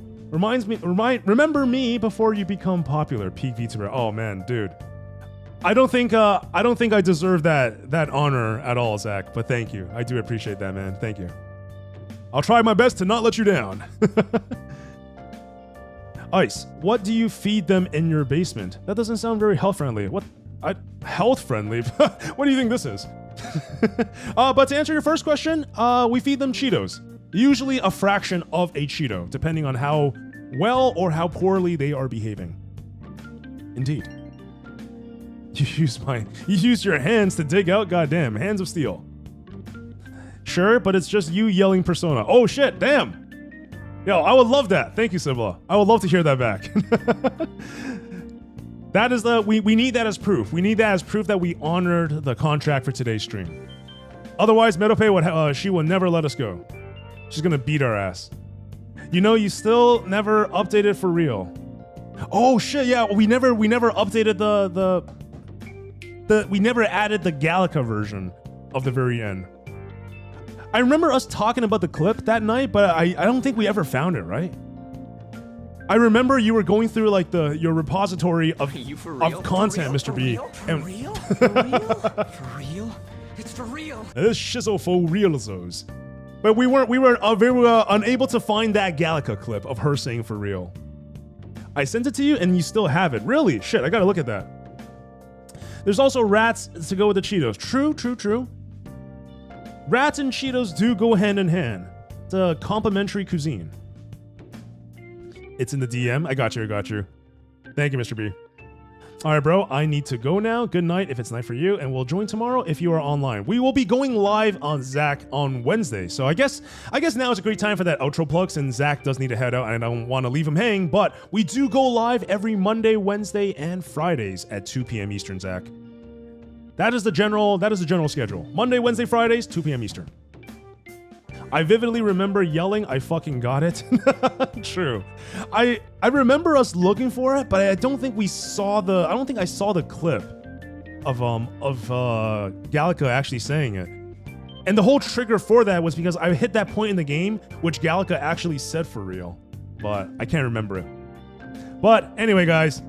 Remember me before you become popular, peak VTuber. Oh man, dude. I don't think I deserve that honor at all, Zach, but thank you. I do appreciate that, man. Thank you. I'll try my best to not let you down. Ice, what do you feed them in your basement? That doesn't sound very health friendly. Health friendly? What do you think this is? But to answer your first question, we feed them Cheetos. Usually a fraction of a Cheeto, depending on how well or how poorly they are behaving. Indeed. You used your hands to dig out, goddamn, hands of steel. Sure, but it's just you yelling Persona. Oh shit, damn! Yo, I would love that. Thank you, Sibla. I would love to hear that back. That is we need that as proof. We need that as proof that we honored the contract for today's stream. Otherwise, Metopay she will never let us go. She's gonna beat our ass. You know, you still never updated for real. Oh shit, yeah, we never updated we never added the Gallica version of the very end. I remember us talking about the clip that night, but I don't think we ever found it, right? I remember you were going through like your repository of content, Mr. B. For real? For real? It's for real. This shizzle for realzos. But we were unable to find that Gallica clip of her saying for real. I sent it to you and you still have it. Really? Shit, I gotta look at that. There's also rats to go with the Cheetos. True. Rats and Cheetos do go hand in hand. It's a complementary cuisine. It's in the DM. I got you. Thank you, Mr. B. All right, bro. I need to go now. Good night if it's night for you, and we'll join tomorrow if you are online. We will be going live on Zach on Wednesday, so I guess now is a great time for that outro plug, since Zach does need to head out, and I don't want to leave him hanging. But we do go live every Monday, Wednesday, and Fridays at 2 p.m. Eastern, Zach. That is the general schedule. Monday, Wednesday, Fridays, 2 p.m. Eastern. I vividly remember yelling, "I fucking got it." True. I remember us looking for it, but I don't think I saw the clip of Gallica actually saying it. And the whole trigger for that was because I hit that point in the game which Gallica actually said for real, but I can't remember it. But anyway, guys,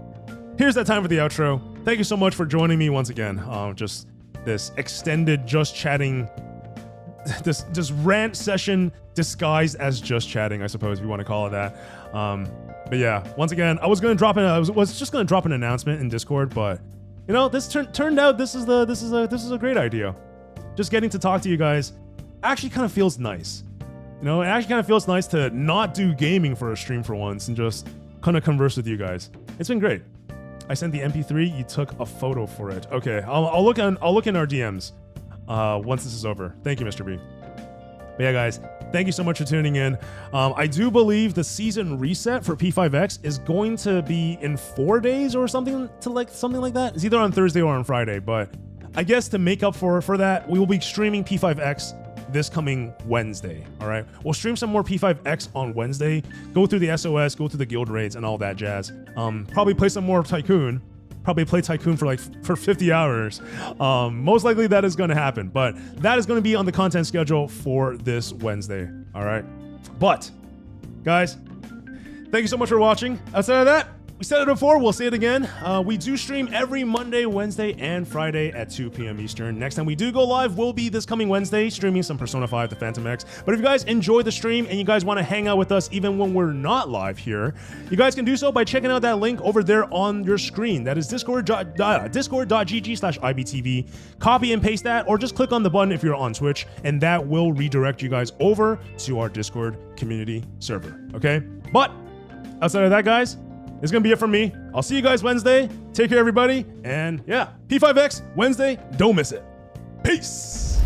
here's that time for the outro. Thank you so much for joining me once again. Just this extended just chatting, this rant session disguised as just chatting, I suppose if you want to call it that. But yeah, once again, I was just gonna drop an announcement in Discord, but you know, this turned out this is a great idea. Just getting to talk to you guys actually kind of feels nice. You know, it actually kind of feels nice to not do gaming for a stream for once and just kind of converse with you guys. It's been great. I sent the MP3. You took a photo for it. Okay, I'll look in our DMs once this is over. Thank you, Mr. B. But yeah, guys, thank you so much for tuning in. I do believe the season reset for P5X is going to be in 4 days or something like that. It's either on Thursday or on Friday. But I guess to make up for that, we will be streaming P5X this coming Wednesday. All right, we'll stream some more P5X on Wednesday, go through the SOS, go through the guild raids and all that jazz. Probably play some more Tycoon, probably play Tycoon for 50 hours. Most likely that is going to happen, but that is going to be on the content schedule for this Wednesday. All right, but guys, thank you so much for watching. Outside of that, we said it before, we'll say it again. We do stream every Monday, Wednesday, and Friday at 2 p.m. Eastern. Next time we do go live will be this coming Wednesday, streaming some Persona 5 The Phantom X. But if you guys enjoy the stream and you guys want to hang out with us even when we're not live here, you guys can do so by checking out that link over there on your screen. That is discord.gg/IBTV. Copy and paste that, or just click on the button if you're on Twitch, and that will redirect you guys over to our Discord community server, okay? But outside of that, guys, it's going to be it from me. I'll see you guys Wednesday. Take care, everybody. And yeah, P5X Wednesday. Don't miss it. Peace.